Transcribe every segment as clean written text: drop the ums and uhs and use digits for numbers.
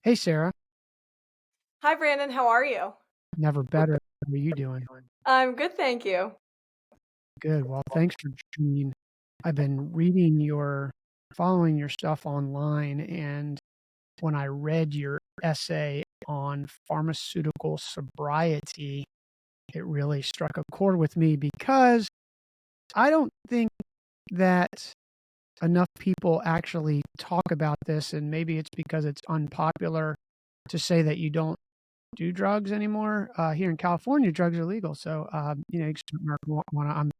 Hey, Sarah. Hi, Brandon. How are you? Never better. How are you doing? I'm good, thank you. Good. Well, thanks for joining. I've been following your stuff online, and when I read your essay on pharmaceutical sobriety, it really struck a chord with me because I don't think that enough people actually talk about this, and maybe it's because it's unpopular to say that you don't do drugs anymore. Here in California, drugs are legal, so you can start marijuana. I'm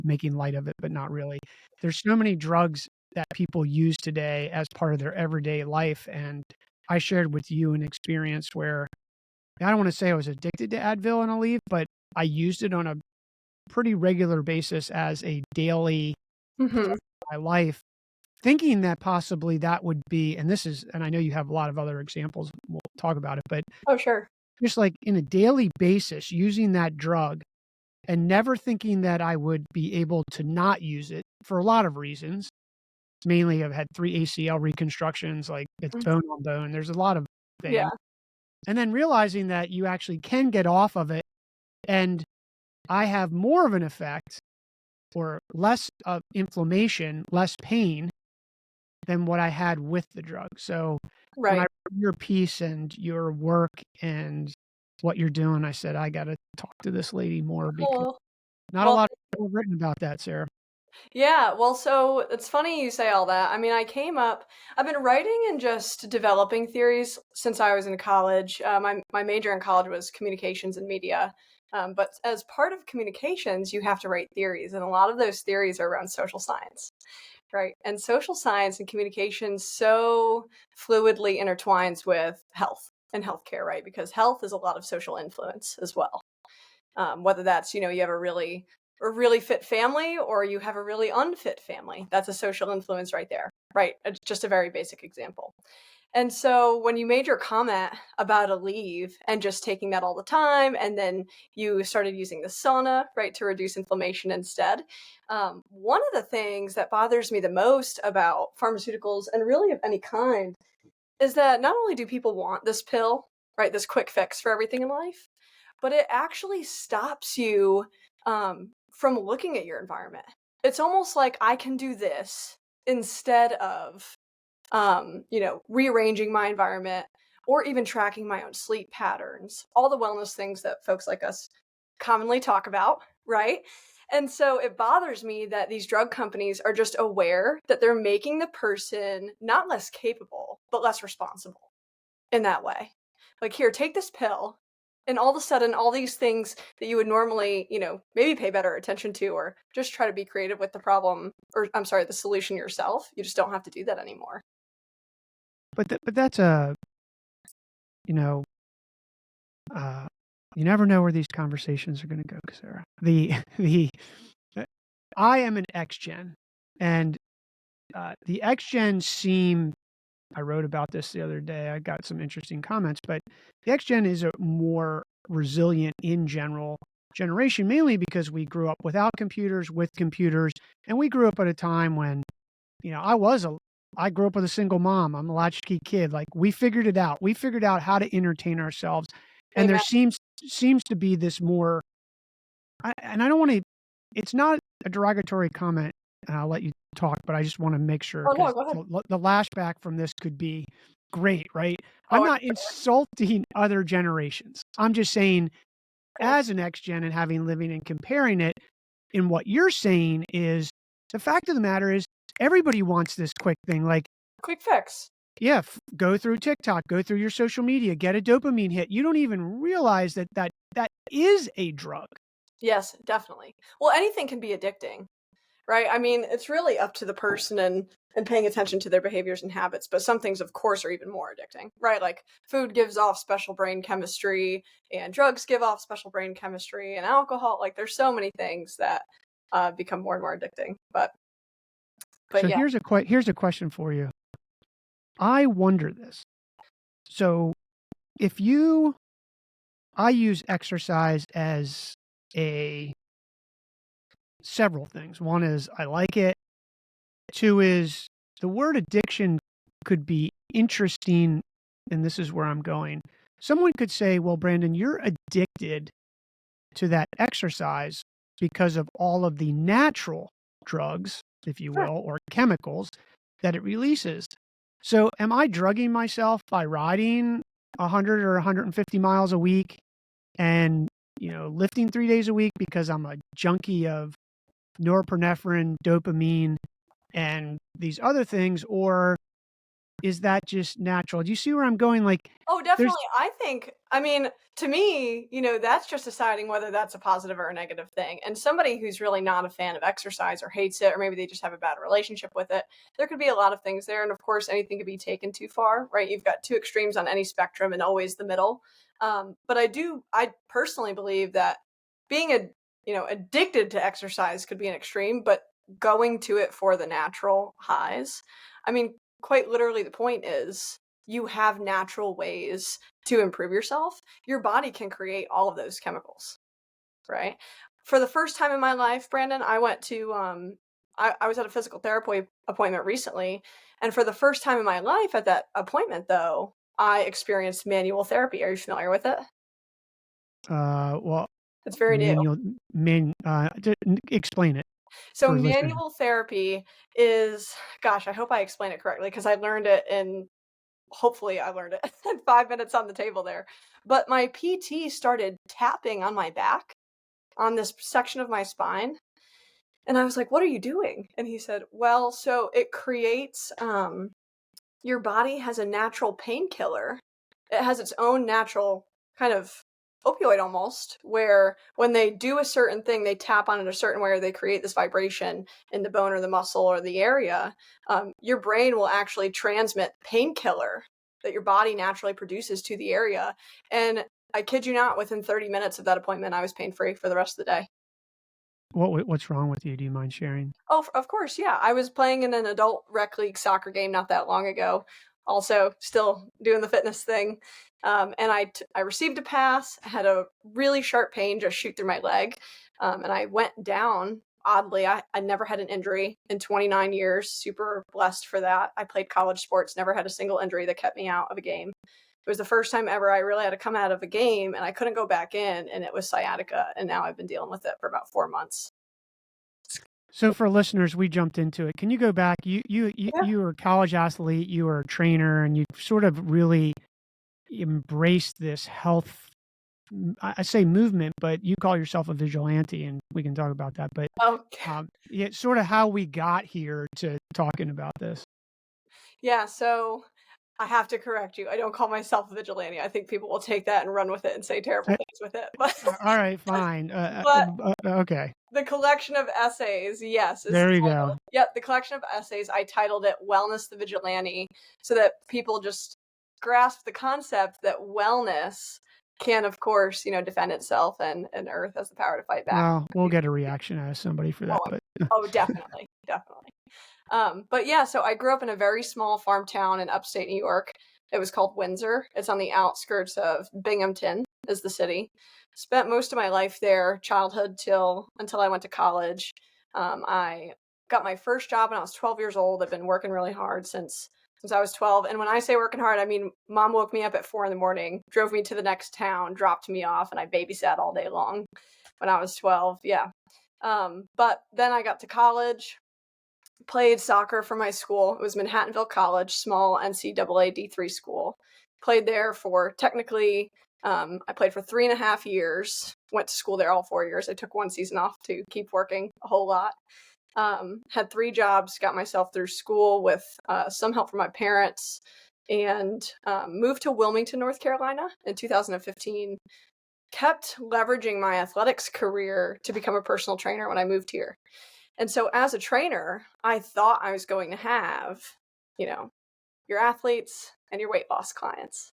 making light of it, but not really. There's so many drugs that people use today as part of their everyday life, and I shared with you an experience where I don't want to say I was addicted to Advil and Aleve, but I used it on a pretty regular basis as a daily Mhm. my life, thinking that possibly that would be, and I know you have a lot of other examples. We'll talk about it, but Oh, sure. just like in a daily basis, using that drug and never thinking that I would be able to not use it for a lot of reasons. Mainly, I've had 3 ACL reconstructions, like, it's Mm, bone on bone. There's a lot of yeah. things. And then realizing that you actually can get off of it, and I have more of an effect or less of inflammation, less pain than what I had with the drug. So, when I Right. read your piece and your work and what you're doing, I said, "I gotta talk to this lady more because Oh, not a well, lot of people have written about that, Sarah." yeah, well, so it's funny you say all that. I mean, I've been writing and just developing theories since I was in college. My major in college was communications and media. But as part of communications, you have to write theories, and a lot of those theories are around social science. Right. And social science and communication so fluidly intertwines with health and healthcare, right? Because health is a lot of social influence as well. Whether that's, you have a really fit family or you have a really unfit family. That's a social influence right there. Right. It's just a very basic example. And so when you made your comment about a leave and just taking that all the time, and then you started using the sauna, right, to reduce inflammation instead, one of the things that bothers me the most about pharmaceuticals and really of any kind is that not only do people want this pill, right, this quick fix for everything in life, but it actually stops you from looking at your environment. It's almost like I can do this instead of rearranging my environment or even tracking my own sleep patterns, all the wellness things that folks like us commonly talk about, right? And so it bothers me that these drug companies are just aware that they're making the person not less capable, but less responsible in that way. Like, here, take this pill. And all of a sudden, all these things that you would normally, maybe pay better attention to or just try to be creative with the problem, or I'm sorry, the solution yourself, you just don't have to do that anymore. But that's you know, uh, you never know where these conversations are gonna go, Sarah. The uh, I am an X gen, and, the X gen seem I wrote about this the other day, I got some interesting comments, but the X gen is a more resilient in general generation, mainly because we grew up without computers, with computers, and we grew up at a time when, I grew up with a single mom, I'm a latchkey kid, like, we figured it out. We figured out how to entertain ourselves, and there Amen. seems to be this more I don't wanna it's not a derogatory comment, and I'll let you talk, but I just wanna make sure Oh, no, because go ahead. the lashback from this could be great, right? I'm Oh, not insulting other generations. I'm just saying, of course. as an X gen and having living and comparing it, and what you're saying is the fact of the matter is everybody wants this quick thing, like, Quick fix. yeah, go through TikTok, go through your social media, get a dopamine hit. You don't even realize that is a drug. Yes, definitely. Well, anything can be addicting, right? I mean, it's really up to the person and paying attention to their behaviors and habits, but some things of course are even more addicting, right? Like food gives off special brain chemistry and drugs give off special brain chemistry and alcohol, like there's so many things that become more and more addicting. But So yeah. here's a question for you. I wonder this. So if you I use exercise as a several things. One is I like it. Two is the word addiction could be interesting and this is where I'm going. Someone could say, well, Brandon, you're addicted to that exercise because of all of the natural drugs, if you Sure. will, or chemicals that it releases. So, am I drugging myself by riding 100 or 150 miles a week and, lifting 3 days a week because I'm a junkie of norepinephrine, dopamine, and these other things? Or is that just natural? Do you see where I'm going? Like, Oh, there's, definitely. I mean, to me, that's just deciding whether that's a positive or a negative thing. And somebody who's really not a fan of exercise or hates it, or maybe they just have a bad relationship with it, there could be a lot of things there. And of course, anything could be taken too far, right? You've got two extremes on any spectrum and always the middle. But I personally believe that being addicted to exercise could be an extreme, but going to it for the natural highs. I mean, quite literally, the point is you have natural ways to improve yourself. Your body can create all of those chemicals, right? For the first time in my life, Brandon, I went to I was at a physical therapy appointment recently, and for the first time in my life at that appointment though, I experienced manual therapy. Are you familiar with it? well, It's very new. manual, explain it So for listeners. manual therapy is, gosh, I hope I explain it correctly because I learned it in hopefully I learned it in 5 minutes on the table there. But my PT started tapping on my back on this section of my spine, and I was like, "What are you doing?" And he said, "Well, so it creates your body has a natural painkiller. It has its own natural kind of opioid almost, where when they do a certain thing, they tap on it a certain way or they create this vibration in the bone or the muscle or the area. Your brain will actually transmit painkiller that your body naturally produces to the area. And I kid you not, within 30 minutes of that appointment, I was pain free for the rest of the day. What's wrong with you? Do you mind sharing? Oh, of course, yeah. I was playing in an adult rec league soccer game not that long ago. Also, still doing the fitness thing, and I received a pass. Had a really sharp pain just shoot through my leg, and I went down. Oddly, I never had an injury in 29 years. Super blessed for that. I played college sports, never had a single injury that kept me out of a game. It was the first time ever I really had to come out of a game, and I couldn't go back in, and it was sciatica. And now I've been dealing with it for about 4 months. So for listeners, we jumped into it. Can you go back? You were a college athlete, you were a trainer, and you sort of really embraced this health. I say movement, but you call yourself a vigilante, and we can talk about that. But Oh, yeah, sort of how we got here to talking about this. yeah. So I have to correct you. I don't call myself a vigilante. I think people will take that and run with it and say terrible Uh, things with it. But all right, fine. but Okay, the collection of essays, yes, is there you titled. go. Yep, the collection of essays. I titled it "Wellness the Vigilante," so that people just grasp the concept that wellness can, of course, defend itself, and Earth has the power to fight back. Well, we'll get a reaction out of somebody for that, Oh, but oh, definitely, definitely. But yeah, so I grew up in a very small farm town in upstate New York. It was called Windsor. It's on the outskirts of Binghamton, is the city. Spent most of my life there, childhood till until I went to college. I got my first job when I was 12 years old. I've been working really hard since I was 12. And when I say working hard, I mean mom woke me up at 4 in the morning, drove me to the next town, dropped me off, and I babysat all day long when I was 12. Yeah. But then I got to college, played soccer for my school. It was Manhattanville College, small NCAA D3 school. Played there for technically, I played for 3.5 years. Went to school there all 4 years. I took one season off to keep working a whole lot. Had 3 jobs, got myself through school with some help from my parents, and moved to Wilmington, North Carolina in 2015. Kept leveraging my athletics career to become a personal trainer when I moved here. And so as a trainer, I thought I was going to have, you know, your athletes and your weight loss clients.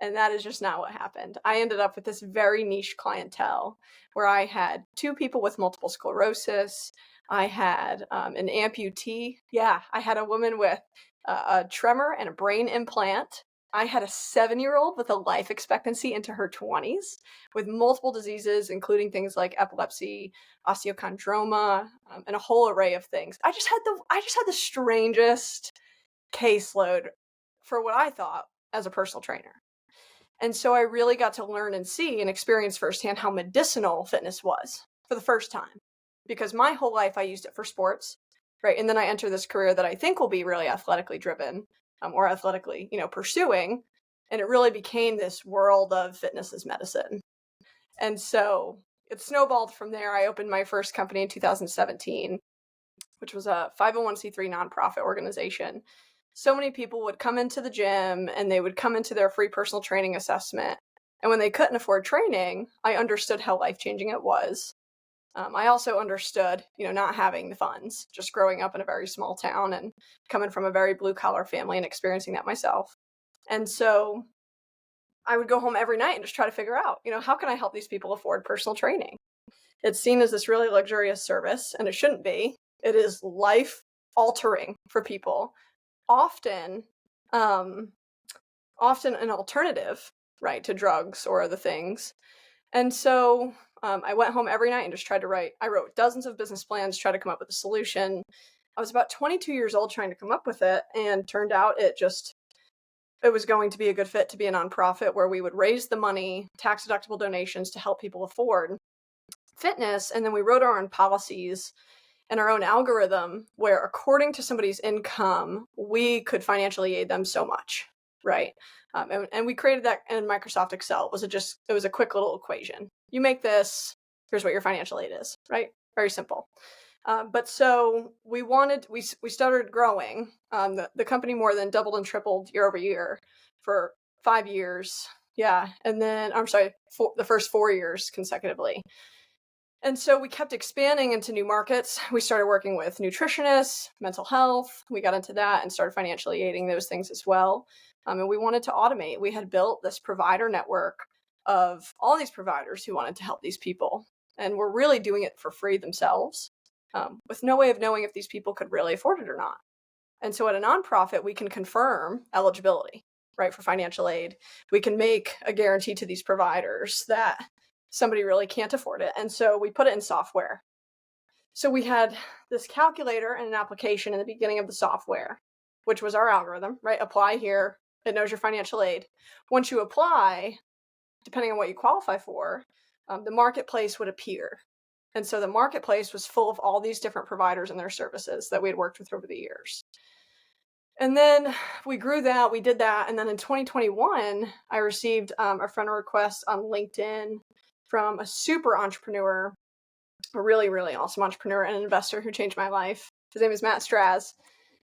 And that is just not what happened. I ended up with this very niche clientele where I had 2 people with multiple sclerosis. I had an amputee. Yeah, I had a woman with a tremor and a brain implant. I had a 7-year-old with a life expectancy into her 20s with multiple diseases, including things like epilepsy, osteochondroma, and a whole array of things. I just had the strangest caseload for what I thought as a personal trainer. And so I really got to learn and see and experience firsthand how medicinal fitness was for the first time. Because my whole life I used it for sports, right? And then I enter this career that I think will be really athletically driven, or athletically, pursuing. And it really became this world of fitness as medicine. And so it snowballed from there. I opened my first company in 2017, which was a 501c3 nonprofit organization. So many people would come into the gym and they would come into their free personal training assessment. And when they couldn't afford training, I understood how life-changing it was. I also understood, not having the funds, just growing up in a very small town and coming from a very blue-collar family and experiencing that myself. And so I would go home every night and just try to figure out, how can I help these people afford personal training? It's seen as this really luxurious service, and it shouldn't be. It is life-altering for people. Often an alternative, right, to drugs or other things. And so I went home every night and just tried to write. I wrote dozens of business plans, tried to come up with a solution. I was about 22 years old trying to come up with it, and turned out it was going to be a good fit to be a nonprofit where we would raise the money, tax-deductible donations to help people afford fitness. And then we wrote our own policies and our own algorithm where, according to somebody's income, we could financially aid them so much, right? And we created that in Microsoft Excel. It was a quick little equation. You make this, here's what your financial aid is, right? Very simple. But so we started growing. The company more than doubled and tripled year over year for 5 years. Yeah. And then, the first 4 years consecutively. And so we kept expanding into new markets. We started working with nutritionists, mental health. We got into that and started financially aiding those things as well. And we wanted to automate. We had built this provider network of all these providers who wanted to help these people. And were really doing it for free themselves, with no way of knowing if these people could really afford it or not. And so at a nonprofit, we can confirm eligibility, right, for financial aid. We can make a guarantee to these providers that somebody really can't afford it. And so we put it in software. So we had this calculator and an application in the beginning of the software, which was our algorithm, right? Apply here. It knows your financial aid. Once you apply, depending on what you qualify for, the marketplace would appear. And so the marketplace was full of all these different providers and their services that we had worked with over the years. And then we grew that, we did that. And then in 2021, I received a friend request on LinkedIn from a super entrepreneur, a really, really awesome entrepreneur and an investor who changed my life. His name is Matt Straz.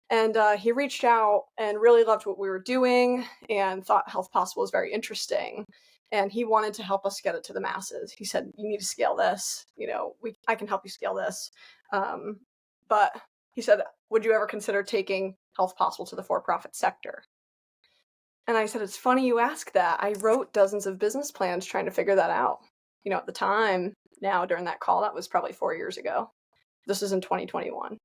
And he reached out and really loved what we were doing and thought Health Possible was very interesting. And he wanted to help us get it to the masses. He said, you need to scale this. I can help you scale this. But he said, would you ever consider taking Health Possible to the for-profit sector? And I said, it's funny you ask that. I wrote dozens of business plans trying to figure that out. At the time, now during that call, that was probably 4 years ago. This is in 2021.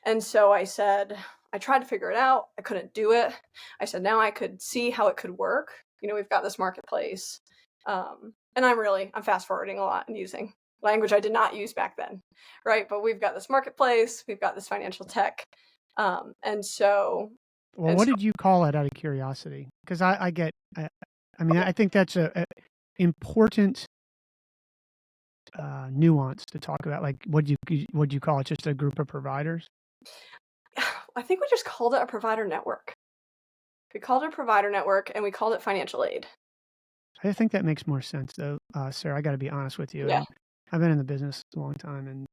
And so I said, I tried to figure it out. I couldn't do it. I said, now I could see how it could work. We've got this marketplace. And I'm fast forwarding a lot and using language I did not use back then, right? But we've got this marketplace. We've got this financial tech. Well, what did you call it out of curiosity? Because I think that's a important nuance to talk about. Like, would you call it? Just a group of providers? I think we just called it a provider network. We called it a provider network, and we called it financial aid. I think that makes more sense, though, Sarah. I got to be honest with you. Yeah. I've been in the business a long time, and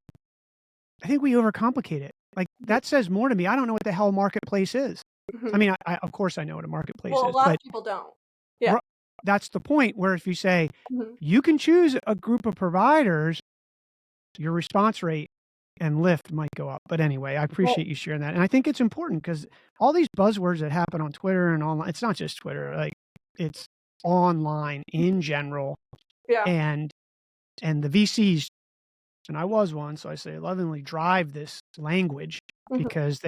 I think we overcomplicate it. Like, that says more to me. I don't know what the hell a marketplace is. Mm-hmm. I mean, I of course I know what a marketplace is. Well, a lot of people don't. Yeah. That's the point, where if you say, you can choose a group of providers, your response rate and lift might go up. But anyway, I appreciate you sharing that. And I think it's important because all these buzzwords that happen on Twitter and online, it's not just Twitter, like it's online in general. Yeah. And the VCs, and I was one, so I say lovingly drive this language because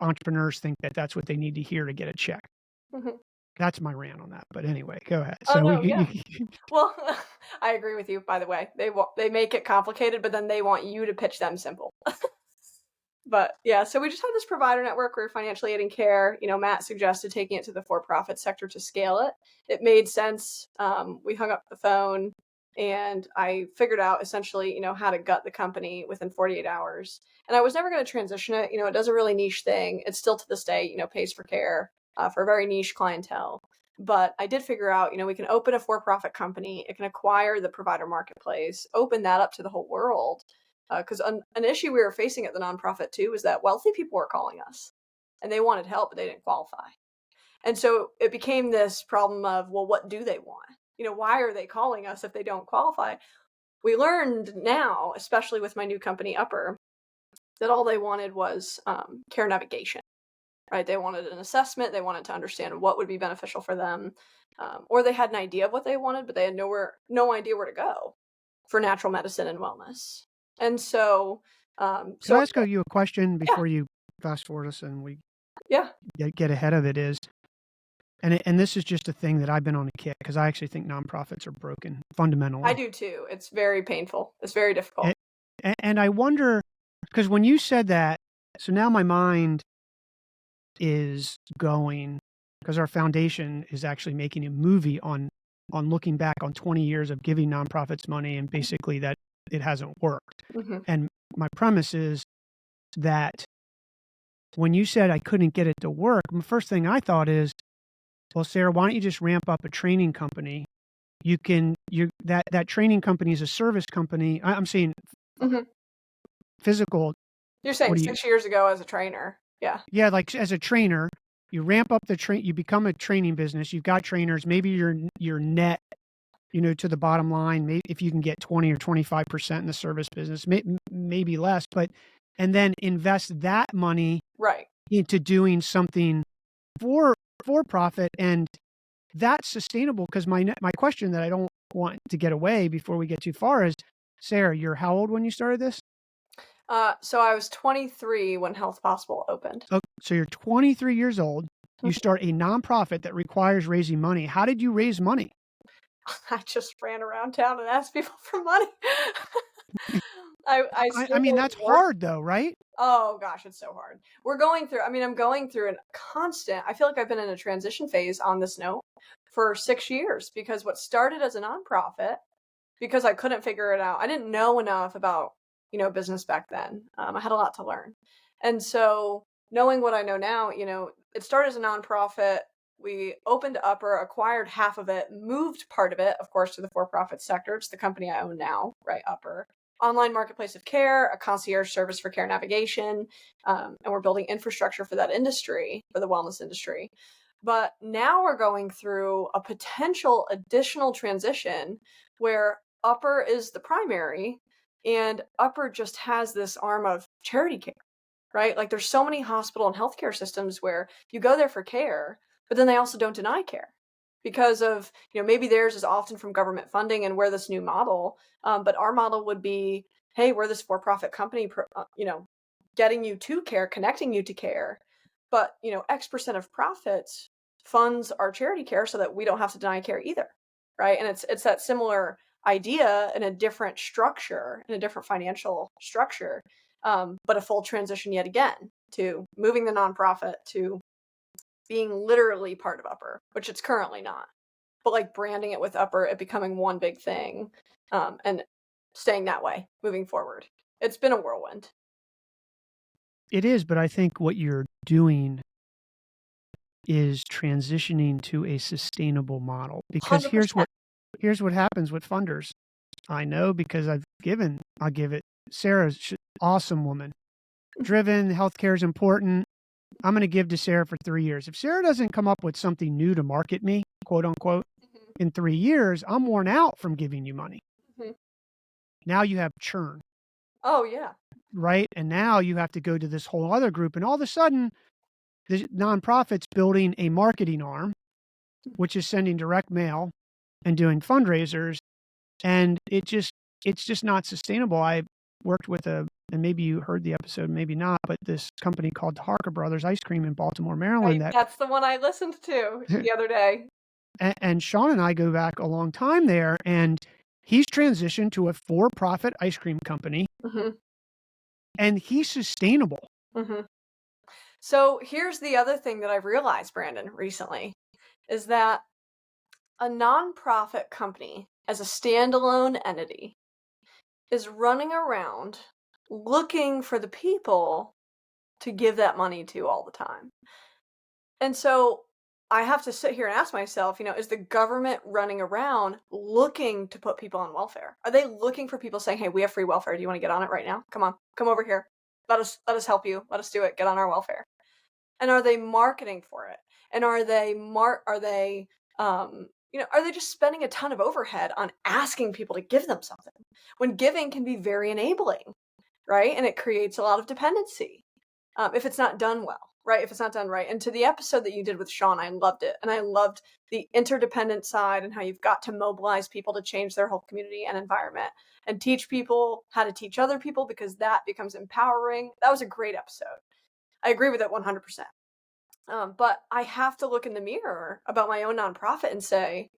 entrepreneurs think that that's what they need to hear to get a check. That's my rant on that. But anyway, go ahead. Well, I agree with you, by the way. They make it complicated, but then they want you to pitch them simple. But yeah, so we just had this provider network. We were financially aiding care. Matt suggested taking it to the for-profit sector to scale it. It made sense. We hung up the phone and I figured out essentially, how to gut the company within 48 hours. And I was never going to transition it. It does a really niche thing. It's still to this day, pays for care for a very niche clientele. But I did figure out, we can open a for-profit company. It can acquire the provider marketplace, open that up to the whole world. Because an issue we were facing at the nonprofit too was that wealthy people were calling us and they wanted help, but they didn't qualify. And so it became this problem of, well, what do they want? Why are they calling us if they don't qualify? We learned now, especially with my new company, Upper, that all they wanted was care navigation, right? They wanted an assessment. They wanted to understand what would be beneficial for them. Or they had an idea of what they wanted, but they had no idea where to go for natural medicine and wellness. And so, Could I ask you a question yeah, before you fast forward us and we yeah, get ahead of it? And this is just a thing that I've been on a kick because I actually think nonprofits are broken I fundamentally. do too. It's very painful. It's very difficult. And I wonder, because when you said that, so now my mind is going, because our foundation is actually making a movie on looking back on 20 years of giving nonprofits money and basically that it hasn't worked. Mm-hmm. And my premise is that when you said I couldn't get it to work, the first thing I thought is, well, Sarah, why don't you just ramp up a training company? That training company is a service company. I'm saying Mm-hmm. physical. You're saying 6 years ago as a trainer. Yeah. Yeah, like as a trainer, you ramp up you become a training business. You've got trainers. Maybe your net, to the bottom line. Maybe if you can get 20 or 25% in the service business, maybe less, and then invest that money Right. into doing something for profit, and that's sustainable. Because my question that I don't want to get away before we get too far is, Sarah, you're how old when you started this? So I was 23 when Health Possible opened. Oh, so you're 23 years old. You start a nonprofit that requires raising money. How did you raise money? I just ran around town and asked people for money. I mean, that's hard though, right? Oh gosh, it's so hard. I'm going through a constant, I feel like I've been in a transition phase on this note for 6 years because what started as a nonprofit, because I couldn't figure it out. I didn't know enough about, business back then. I had a lot to learn. And so knowing what I know now, it started as a nonprofit. We opened Upper, acquired half of it, moved part of it, of course, to the for-profit sector. It's the company I own now, right? Upper. Online marketplace of care, a concierge service for care navigation, and we're building infrastructure for that industry, for the wellness industry. But now we're going through a potential additional transition where Upper is the primary and Upper just has this arm of charity care, right? Like there's so many hospital and healthcare systems where you go there for care, but then they also don't deny care because of, maybe theirs is often from government funding and we're this new model. But our model would be, hey, we're this for-profit company, getting you to care, connecting you to care. But, X% of profits funds our charity care so that we don't have to deny care either. Right. And it's that similar idea in a different structure, in a different financial structure, but a full transition yet again to moving the nonprofit to being literally part of Upper, which it's currently not, but like branding it with Upper, it becoming one big thing, and staying that way moving forward. It's been a whirlwind. It is, but I think what you're doing is transitioning to a sustainable model because 100%. here's what happens with funders. I know because I'll give it. Sarah's awesome woman, driven. Healthcare is important. I'm going to give to Sarah for 3 years. If Sarah doesn't come up with something new to market me, quote unquote, in 3 years, I'm worn out from giving you money. Mm-hmm. Now you have churn. Oh yeah. Right. And now you have to go to this whole other group. And all of a sudden, the nonprofit's building a marketing arm, which is sending direct mail and doing fundraisers. And it's just not sustainable. I worked with and maybe you heard the episode, maybe not, but this company called Harker Brothers Ice Cream in Baltimore, Maryland. Right. That's the one I listened to the other day. And Sean and I go back a long time there, and he's transitioned to a for-profit ice cream company, Mm-hmm. and he's sustainable. Mhm. So here's the other thing that I've realized, Brandon, recently, is that a nonprofit company, as a standalone entity, is running around looking for the people to give that money to all the time. And so I have to sit here and ask myself, is the government running around looking to put people on welfare? Are they looking for people saying, "Hey, we have free welfare. Do you want to get on it right now? Come on. Come over here. Let us help you. Let us do it. Get on our welfare." And are they marketing for it? And are they just spending a ton of overhead on asking people to give them something? When giving can be very enabling, right? And it creates a lot of dependency if it's not done well, right? If it's not done right. And to the episode that you did with Sean, I loved it. And I loved the interdependent side and how you've got to mobilize people to change their whole community and environment and teach people how to teach other people because that becomes empowering. That was a great episode. I agree with it 100%. But I have to look in the mirror about my own nonprofit and say,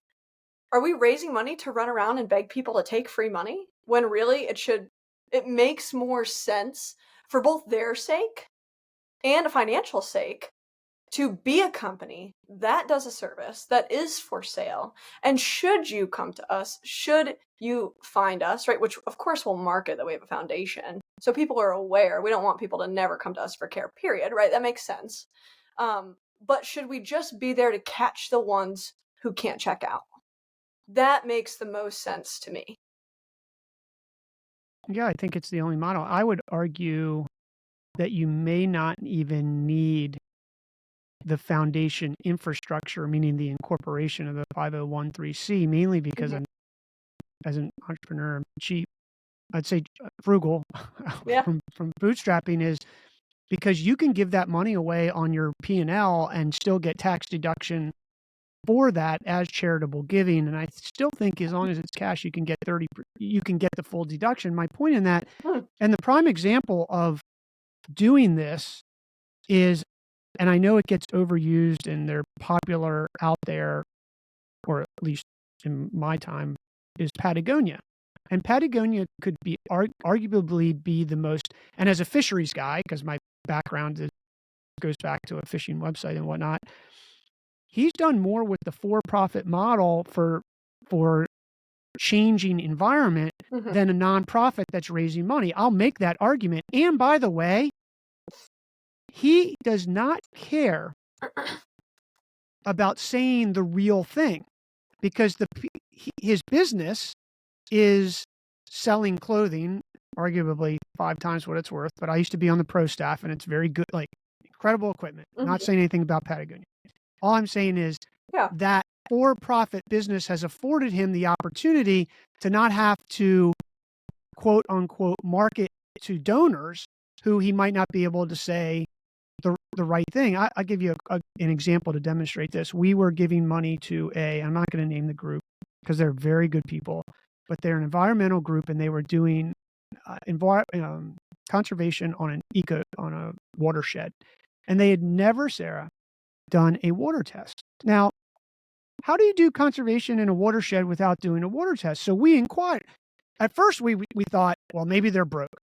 are we raising money to run around and beg people to take free money when really it makes more sense for both their sake and a financial sake to be a company that does a service that is for sale. And should you come to us, should you find us, right? Which of course we'll market that we have a foundation. So people are aware. We don't want people to never come to us for care, period, right? That makes sense. But should we just be there to catch the ones who can't check out? That makes the most sense to me. Yeah, I think it's the only model. I would argue that you may not even need the foundation infrastructure, meaning the incorporation of the 501(c), mainly because Mhm. as an entrepreneur, I'm cheap. I'd say frugal Yeah. from bootstrapping is because you can give that money away on your P&L and still get tax deduction for that as charitable giving. And I still think as long as it's cash, you can get you can get the full deduction. My point in that, Hmm. and the prime example of doing this is, and I know it gets overused and they're popular out there, or at least in my time, is Patagonia. And Patagonia could be arguably be the most, and as a fisheries guy, because my background goes back to a fishing website and whatnot, he's done more with the for-profit model for changing environment Mhm. than a nonprofit that's raising money. I'll make that argument. And by the way, he does not care about saying the real thing because his business is selling clothing, arguably 5 times what it's worth, but I used to be on the pro staff and it's very good, like incredible equipment. Not Mhm. saying anything about Patagonia. All I'm saying is Yeah. that for-profit business has afforded him the opportunity to not have to quote unquote market to donors who he might not be able to say the right thing. I'll give you an example to demonstrate this. We were giving money to I'm not going to name the group because they're very good people, but they're an environmental group and they were doing conservation on on a watershed. And they had never, Sarah, done a water test. Now, how do you do conservation in a watershed without doing a water test? So we inquired. At first, we thought, well, maybe they're broke.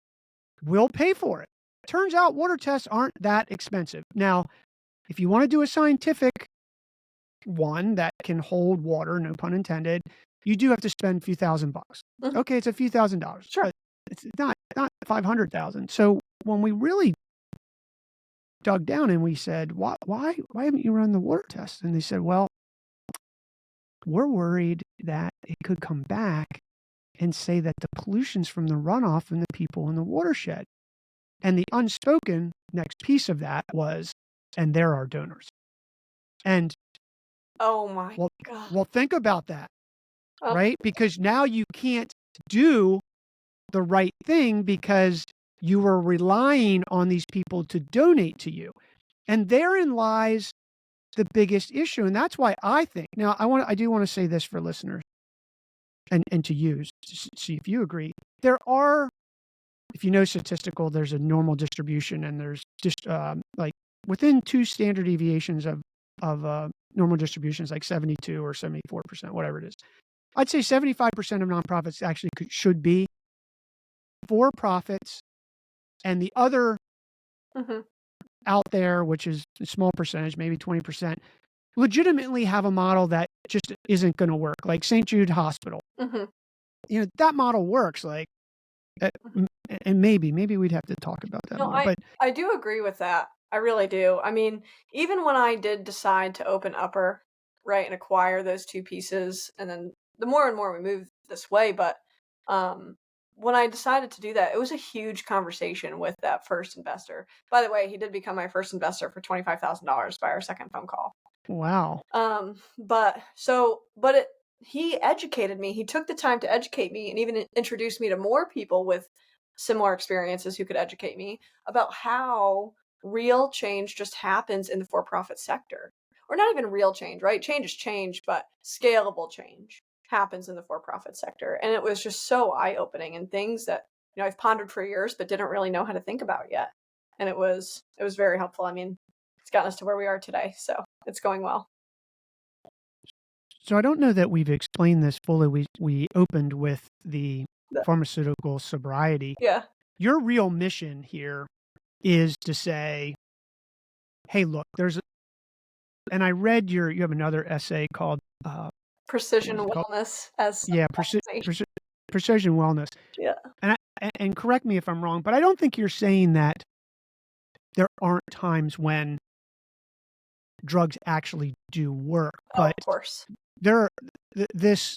We'll pay for it. Turns out water tests aren't that expensive. Now, if you want to do a scientific one that can hold water, no pun intended, you do have to spend a few $1,000s. Mhm. Okay, it's a few $1,000s, Sure. but it's not 500,000. So when we really dug down and we said, why haven't you run the water test? And they said, well, we're worried that it could come back and say that the pollution's from the runoff from the people in the watershed. And the unspoken next piece of that was, and there are donors. And Oh my well, God. think about that, Oh. right? Because now you can't do the right thing because you were relying on these people to donate to you. And therein lies the biggest issue. And that's why I think, now I do want to say this for listeners and to use to see if you agree. There are, if you know statistical, there's a normal distribution and there's just like within 2 standard deviations of normal distributions, like 72 or 74%, whatever it is. I'd say 75% of nonprofits actually should be for profits, and the other Mhm. out there, which is a small percentage, maybe 20%, legitimately have a model that just isn't gonna work, like St. Jude Hospital. Mhm. That model works, like, Mhm. and maybe we'd have to talk about that No, more, but I do agree with that. I really do. I mean, even when I did decide to open Upper, right, and acquire those 2 pieces, and then the more and more we move this way, but, um, when I decided to do that, it was a huge conversation with that first investor. By the way, he did become my first investor for $25,000 by our second phone call. wow. But he educated me. He took the time to educate me and even introduced me to more people with similar experiences who could educate me about how real change just happens in the for-profit sector. Or not even real change, right? Change is change, but scalable change happens in the for-profit sector. And it was just so eye-opening and things that, I've pondered for years but didn't really know how to think about yet. And it was very helpful. I mean, it's gotten us to where we are today, so it's going well. So I don't know that we've explained this fully. We opened with the The pharmaceutical sobriety. Yeah. Your real mission here is to say, "Hey, look, there's," and I read you have another essay called, what Precision was it called? wellness as Yeah, optimization. precision wellness. Yeah. And correct me if I'm wrong, but I don't think you're saying that there aren't times when drugs actually do work, Oh, but of course. there are this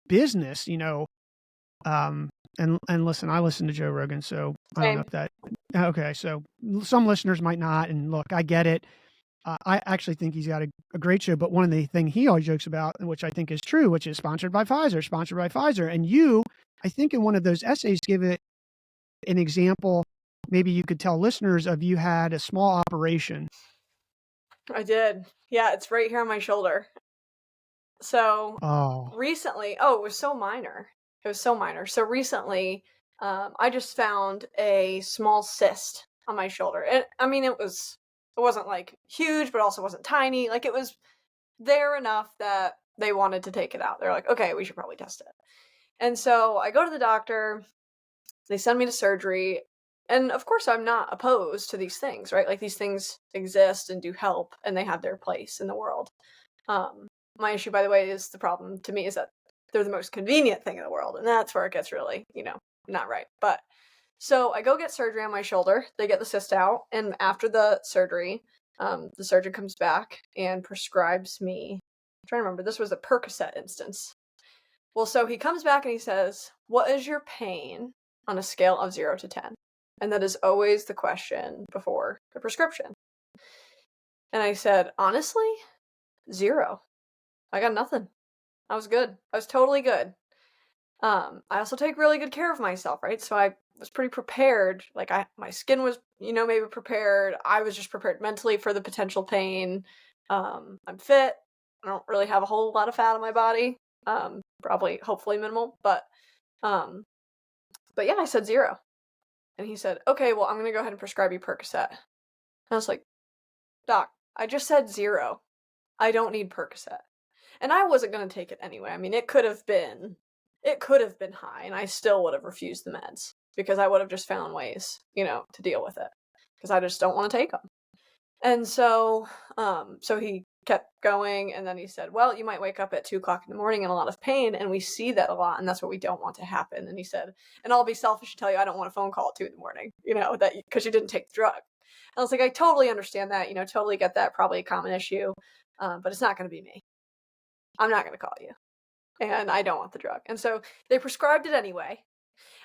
business, um, and listen, I listen to Joe Rogan, so I don't know Same. if that okay, so some listeners might not, and look, I get it. I actually think he's got a great show, but one of the thing he always jokes about, which I think is true, which is sponsored by Pfizer, and you, I think in one of those essays, give it an example. Maybe you could tell listeners of you had a small operation. I did. Yeah, it's right here on my shoulder. So Oh, recently, oh, it was so minor. It was so minor. So recently, I just found a small cyst on my shoulder. And I mean, it wasn't like huge, but also wasn't tiny. Like it was there enough that they wanted to take it out. They're like, okay, we should probably test it. And so I go to the doctor. They send me to surgery. And of course, I'm not opposed to these things, right? Like these things exist and do help, and they have their place in the world. Um, my issue, by the way, is the problem to me is that they're the most convenient thing in the world, and that's where it gets really, not right. But so I go get surgery on my shoulder. They get the cyst out, and after the surgery, the surgeon comes back and prescribes me. I'm trying to remember, this was a Percocet instance. Well, so he comes back and he says, "What is your pain on a scale of 0 to 10?" And that is always the question before the prescription. And I said, "Honestly, 0. I got nothing. I was good. I was totally good." I also take really good care of myself, right? So I was pretty prepared. Like my skin was, maybe prepared. I was just prepared mentally for the potential pain. I'm fit. I don't really have a whole lot of fat on my body. Probably, hopefully minimal, um, but yeah, I said 0. And he said, "Okay, well, I'm gonna go ahead and prescribe you Percocet." And I was like, "Doc, I just said 0. I don't need Percocet." And I wasn't gonna take it anyway. I mean, it could have been high, and I still would have refused the meds because I would have just found ways, to deal with it because I just don't want to take them. And so he kept going, and then he said, "Well, you might wake up at 2 o'clock in the morning in a lot of pain, and we see that a lot, and that's what we don't want to happen." And he said, "And I'll be selfish to tell you, I don't want a phone call at 2 in the morning, that because you didn't take the drug." And I was like, "I totally understand that, totally get that, probably a common issue, but it's not going to be me. I'm not going to call you, and I don't want the drug." And so they prescribed it anyway.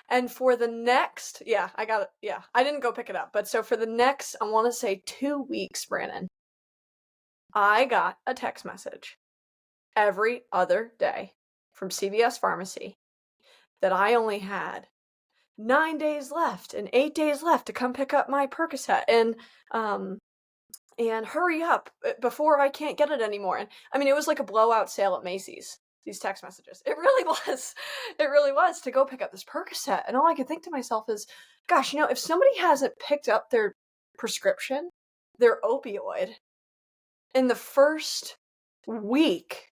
And for the next, yeah, I got it. Yeah, I didn't go pick it up, but so for the next, I want to say 2 weeks, Brandon, I got a text message every other day from CVS Pharmacy that I only had 9 days left and 8 days left to come pick up my Percocet, and hurry up before I can't get it anymore. And I mean, it was like a blowout sale at Macy's. These text messages, it really was. It really was, to go pick up this Percocet, and all I could think to myself is, gosh, if somebody hasn't picked up their prescription, their opioid, in the first week,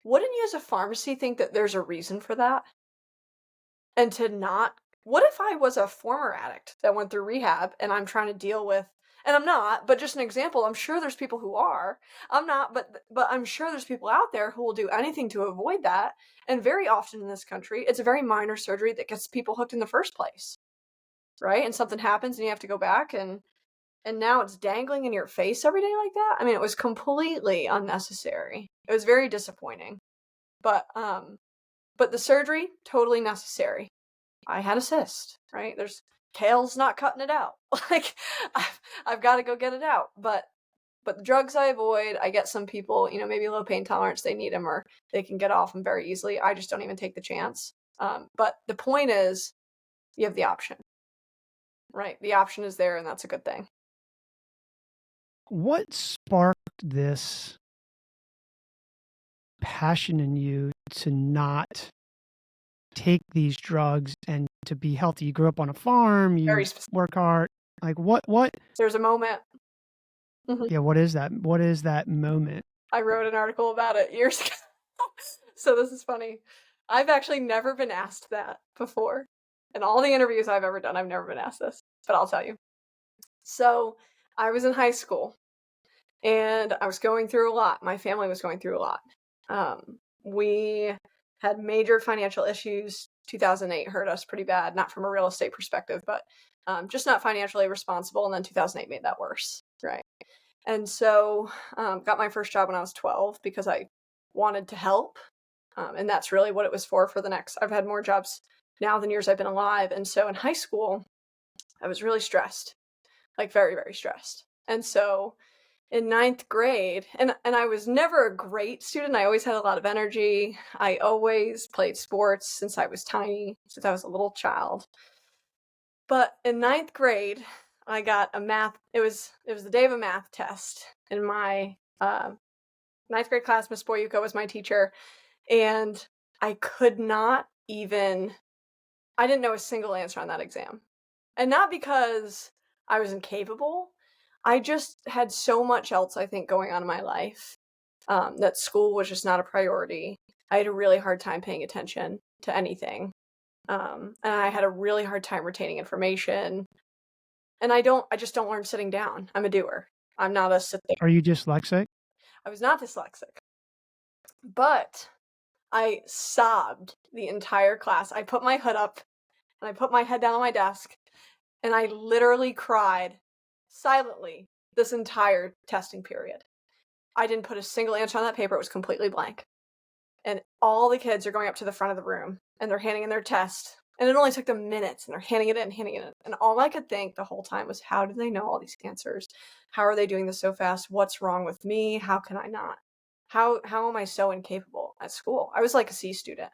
wouldn't you as a pharmacy think that there's a reason for that? And to not what if I was a former addict that went through rehab and I'm trying to deal with, and I'm not, but just an example, I'm sure there's people who are. I'm not, but I'm sure there's people out there who will do anything to avoid that. And very often in this country, it's a very minor surgery that gets people hooked in the first place, right? And something happens and you have to go back, and now it's dangling in your face every day like that. I mean, it was completely unnecessary. It was very disappointing. But the surgery, totally necessary. I had a cyst, right? There's Kale's not cutting it out. Like I've got to go get it out. But the drugs I avoid, I get some people, maybe low pain tolerance, they need them or they can get off them very easily. I just don't even take the chance. But the point is, you have the option, right? The option is there, and that's a good thing. What sparked this passion in you to not take these drugs and to be healthy? You grew up on a farm, Very you specific. work hard. Like what There's a moment. Mhm. yeah, what is that? What is that moment? I wrote an article about it years ago. So this is funny. I've actually never been asked that before. In all the interviews I've ever done, I've never been asked this, but I'll tell you. So I was in high school and I was going through a lot. My family was going through a lot. We had major financial issues. 2008 hurt us pretty bad, not from a real estate perspective, but just not financially responsible. And then 2008 made that worse, right? And so got my first job when I was 12 because I wanted to help. And that's really what it was for the next. I've had more jobs now than years I've been alive. And so in high school, I was really stressed, like very, very stressed. And so in ninth grade, and I was never a great student. I always had a lot of energy. I always played sports since I was tiny, since I was a little child. But in ninth grade, I got a math. It was the day of a math test in my ninth grade class. Miss Boyuka was my teacher, and I could not even. I didn't know a single answer on that exam, and not because I was incapable. I just had so much else, I think, going on in my life that school was just not a priority. I had a really hard time paying attention to anything. And I had a really hard time retaining information. And I just don't learn sitting down. I'm a doer. I'm not a sit there. Are you dyslexic? I was not dyslexic, but I sobbed the entire class. I put my hood up and I put my head down on my desk and I literally cried silently this entire testing period. I didn't put a single answer on that paper. It was completely blank. And all the kids are going up to the front of the room and they're handing in their test. And it only took them minutes and they're handing it in, handing it in. And all I could think the whole time was, how do they know all these answers? How are they doing this so fast? What's wrong with me? How can I not? How am I so incapable at school? I was like a C student.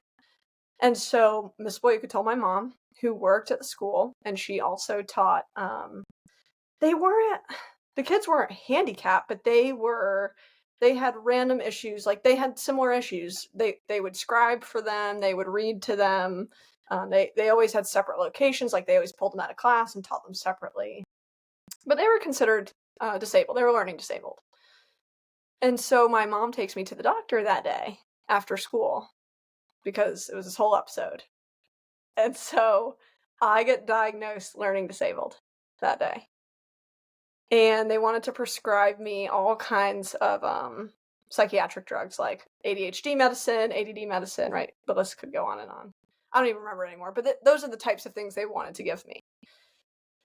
And so Miss Boyuka told my mom, who worked at the school, and she also taught, the kids weren't handicapped, but they had random issues. Like they had similar issues. They would scribe for them. They would read to them. They always had separate locations. Like they always pulled them out of class and taught them separately. But they were considered disabled. They were learning disabled. And so my mom takes me to the doctor that day after school because it was this whole episode. And so I get diagnosed learning disabled that day. And they wanted to prescribe me all kinds of psychiatric drugs like ADHD medicine, ADD medicine, right? The list could go on and on. I don't even remember anymore, but those are the types of things they wanted to give me.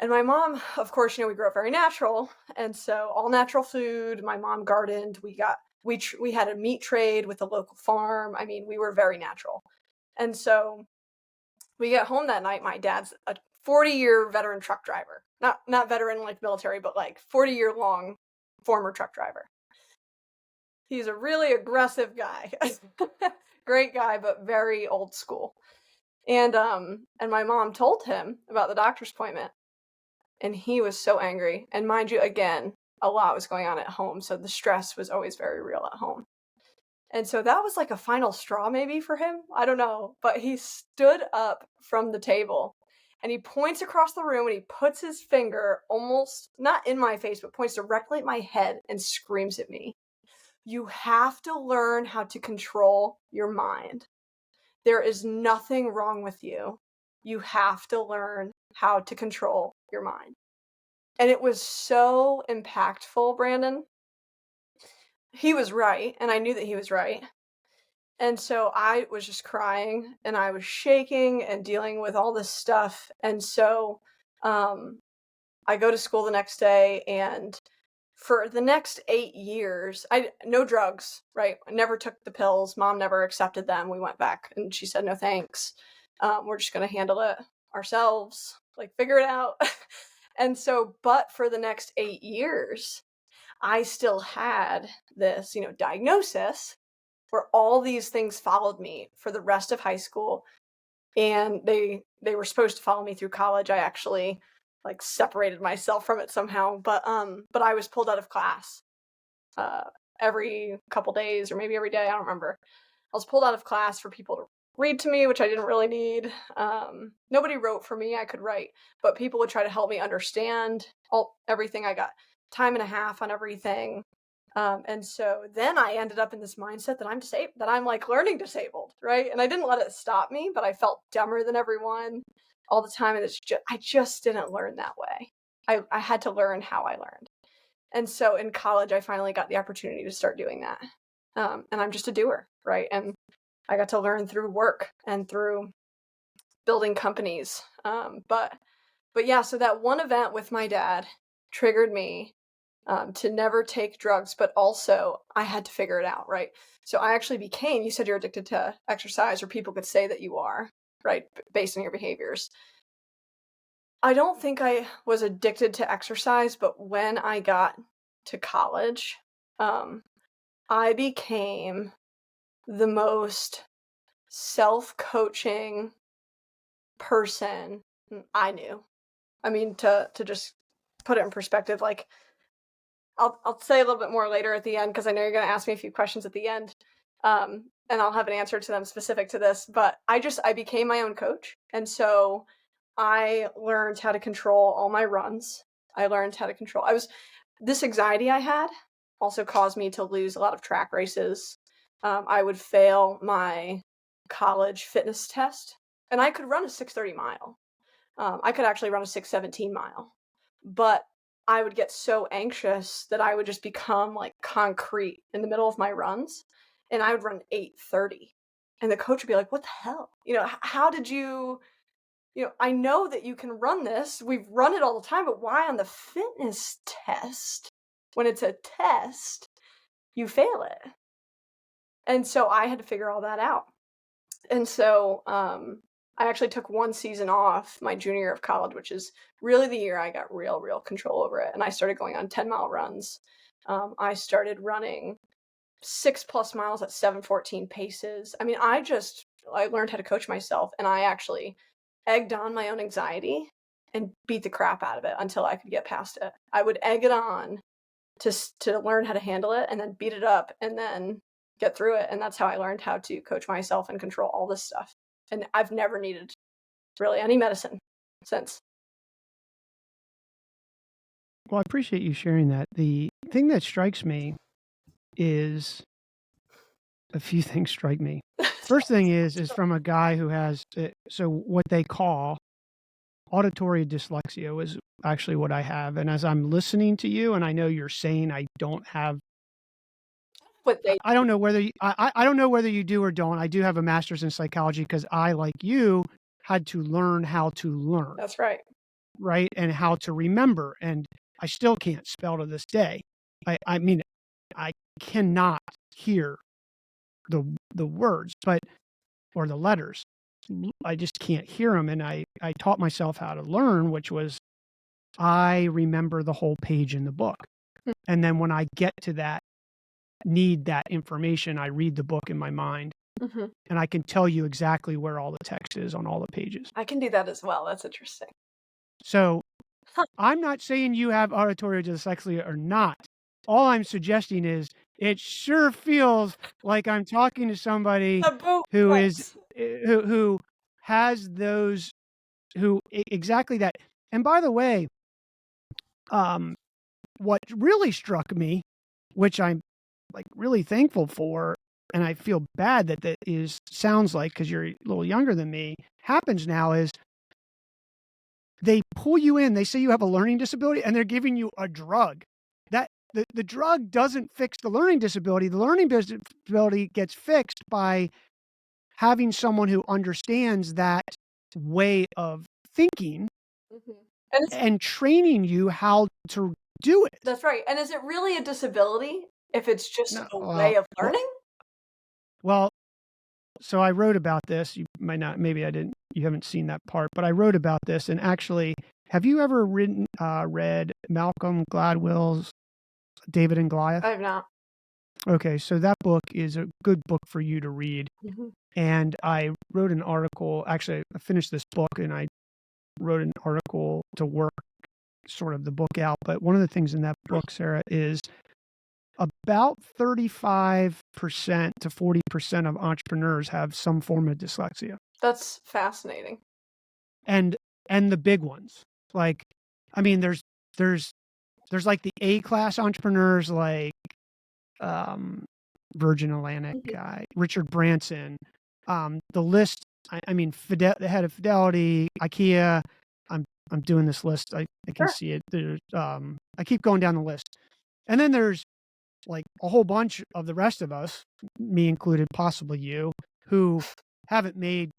And my mom, of course, we grew up very natural, and so all natural food. My mom gardened. We had a meat trade with a local farm. I mean, we were very natural. And so we get home that night. My dad's a 40-year veteran truck driver. Not veteran like military, but like 40-year long former truck driver. He's a really aggressive guy. Great guy, but very old school. And my mom told him about the doctor's appointment. And he was so angry. And mind you, again, a lot was going on at home, so the stress was always very real at home. And so that was like a final straw maybe for him. I don't know. But he stood up from the table and he points across the room and he puts his finger almost not in my face, but points directly at my head and screams at me. You have to learn how to control your mind. There is nothing wrong with you. you have to learn how to control your mind. And it was so impactful, Brandon. He was right, and I knew that he was right. And so I was just crying and I was shaking and dealing with all this stuff. And so um, I go to school the next day, and for the next 8 years, I no drugs, right? I never took the pills. Mom never accepted them. We went back and she said, no thanks. We're just going to handle it ourselves, like figure it out. And so, but for the next 8 years, I still had this, diagnosis where all these things followed me for the rest of high school, and they were supposed to follow me through college. I actually like separated myself from it somehow, but I was pulled out of class uh every couple days or maybe every day, I don't remember. I was pulled out of class for people to read to me, which I didn't really need. Nobody wrote for me, I could write, but people would try to help me understand everything. I got time and a half on everything. And so then I ended up in this mindset that I'm disabled, that I'm like learning disabled, right? And I didn't let it stop me, but I felt dumber than everyone all the time. And I just didn't learn that way. I had to learn how I learned. And so in college, I finally got the opportunity to start doing that. And I'm just a doer, right? And I got to learn through work and through building companies. But yeah, so that one event with my dad triggered me to never take drugs, but also I had to figure it out, right? So I actually became, you said you're addicted to exercise, or people could say that you are, right? Based on your behaviors. I don't think I was addicted to exercise, but when I got to college, um, I became the most self-coaching person I knew. I mean, to just put it in perspective, like I'll say a little bit more later at the end because I know you're going to ask me a few questions at the end, and I'll have an answer to them specific to this. But I became my own coach, and so I learned how to control all my runs. I learned how to control. This anxiety I had also caused me to lose a lot of track races. I would fail my college fitness test, and I could run a 6:30 mile. I could actually run a 6:17 mile, but I would get so anxious that I would just become like concrete in the middle of my runs, and I would run 8:30. And the coach would be like, "What the hell? How did you, I know that you can run this. We've run it all the time, but why on the fitness test, when it's a test, you fail it?" And so I had to figure all that out. And so I actually took one season off my junior year of college, which is really the year I got real control over it. And I started going on 10-mile runs. I started running 6+ miles at 7:14 paces. I mean, I learned how to coach myself, and I actually egged on my own anxiety and beat the crap out of it until I could get past it. I would egg it on to learn how to handle it, and then beat it up, and then get through it. And that's how I learned how to coach myself and control all this stuff. And I've never needed really any medicine since. Well, I appreciate you sharing that. The thing that strikes me is a few things strike me. First thing is from a guy who has so what they call auditory dyslexia was actually what I have. And as I'm listening to you, and I know you're saying I don't have, What they I don't know whether I don't know whether you do or don't. I do have a master's in psychology because I, like you, had to learn how to learn. That's right. Right, and how to remember, and I still can't spell to this day. I mean, I cannot hear the words, or the letters. I just can't hear them, and I taught myself how to learn, which was I remember the whole page in the book, and then when I get to need that information, I read the book in my mind, and I can tell you exactly where all the text is on all the pages. I can do that as well. That's interesting. So I'm not saying you have auditory dyslexia or not. All I'm suggesting is it sure feels like I'm talking to somebody who is who has those exactly that. And by the way, what really struck me, which I'm like really thankful for, and I feel bad that sounds like, because you're a little younger than me, happens now, is they pull you in, they say you have a learning disability, and they're giving you a drug. That the drug doesn't fix the learning disability. The learning disability gets fixed by having someone who understands that way of thinking Mhm. And it's and training you how to do it. That's right, and is it really a disability if it's just No, a way of well, learning? well, so I wrote about this. You might not, maybe I didn't, you haven't seen that part, but I wrote about this. And actually, have you ever read Malcolm Gladwell's David and Goliath? I have not. Okay, so that book is a good book for you to read. Mhm. And I wrote an article. Actually, I finished this book and I wrote an article to work sort of the book out. But one of the things in that book, Sarah, is about 35% to 40% of entrepreneurs have some form of dyslexia. That's fascinating. And the big ones. Like, I mean, there's like the A class entrepreneurs like Virgin Atlantic Mhm. guy, Richard Branson. The list, I mean, the head of Fidelity, IKEA. I'm doing this list. I can Sure. see it. There's I keep going down the list. And then there's like a whole bunch of the rest of us, me included, possibly you, who haven't made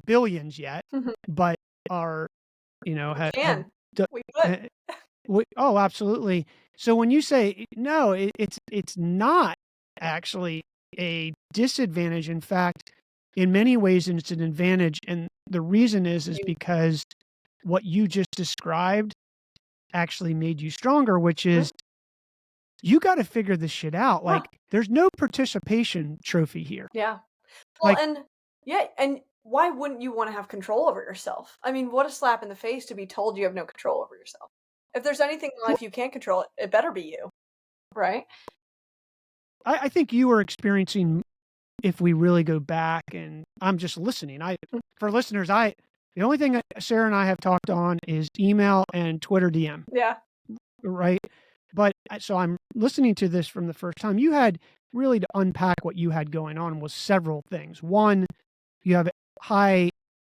billions yet, Mhm. but are, you know, We have can. We could. oh, absolutely. So when you say no, it's not actually a disadvantage. In fact, in many ways, it's an advantage. And the reason is You because what you just described actually made you stronger, which Mhm. is you got to figure this shit out. Yeah. Like, there's no participation trophy here. Yeah. Well, Like, and yeah, and why wouldn't you wanna have control over yourself? I mean, what a slap in the face to be told you have no control over yourself. If there's anything in well, life you can't control, it better be you, right? I think you were experiencing, if we really go back, and I'm just listening. Mm. For listeners, the only thing that Sarah and I have talked on is email and Twitter DM, Yeah. right? But so I'm listening to this from the first time. You had really to unpack what you had going on was several things. One, you have high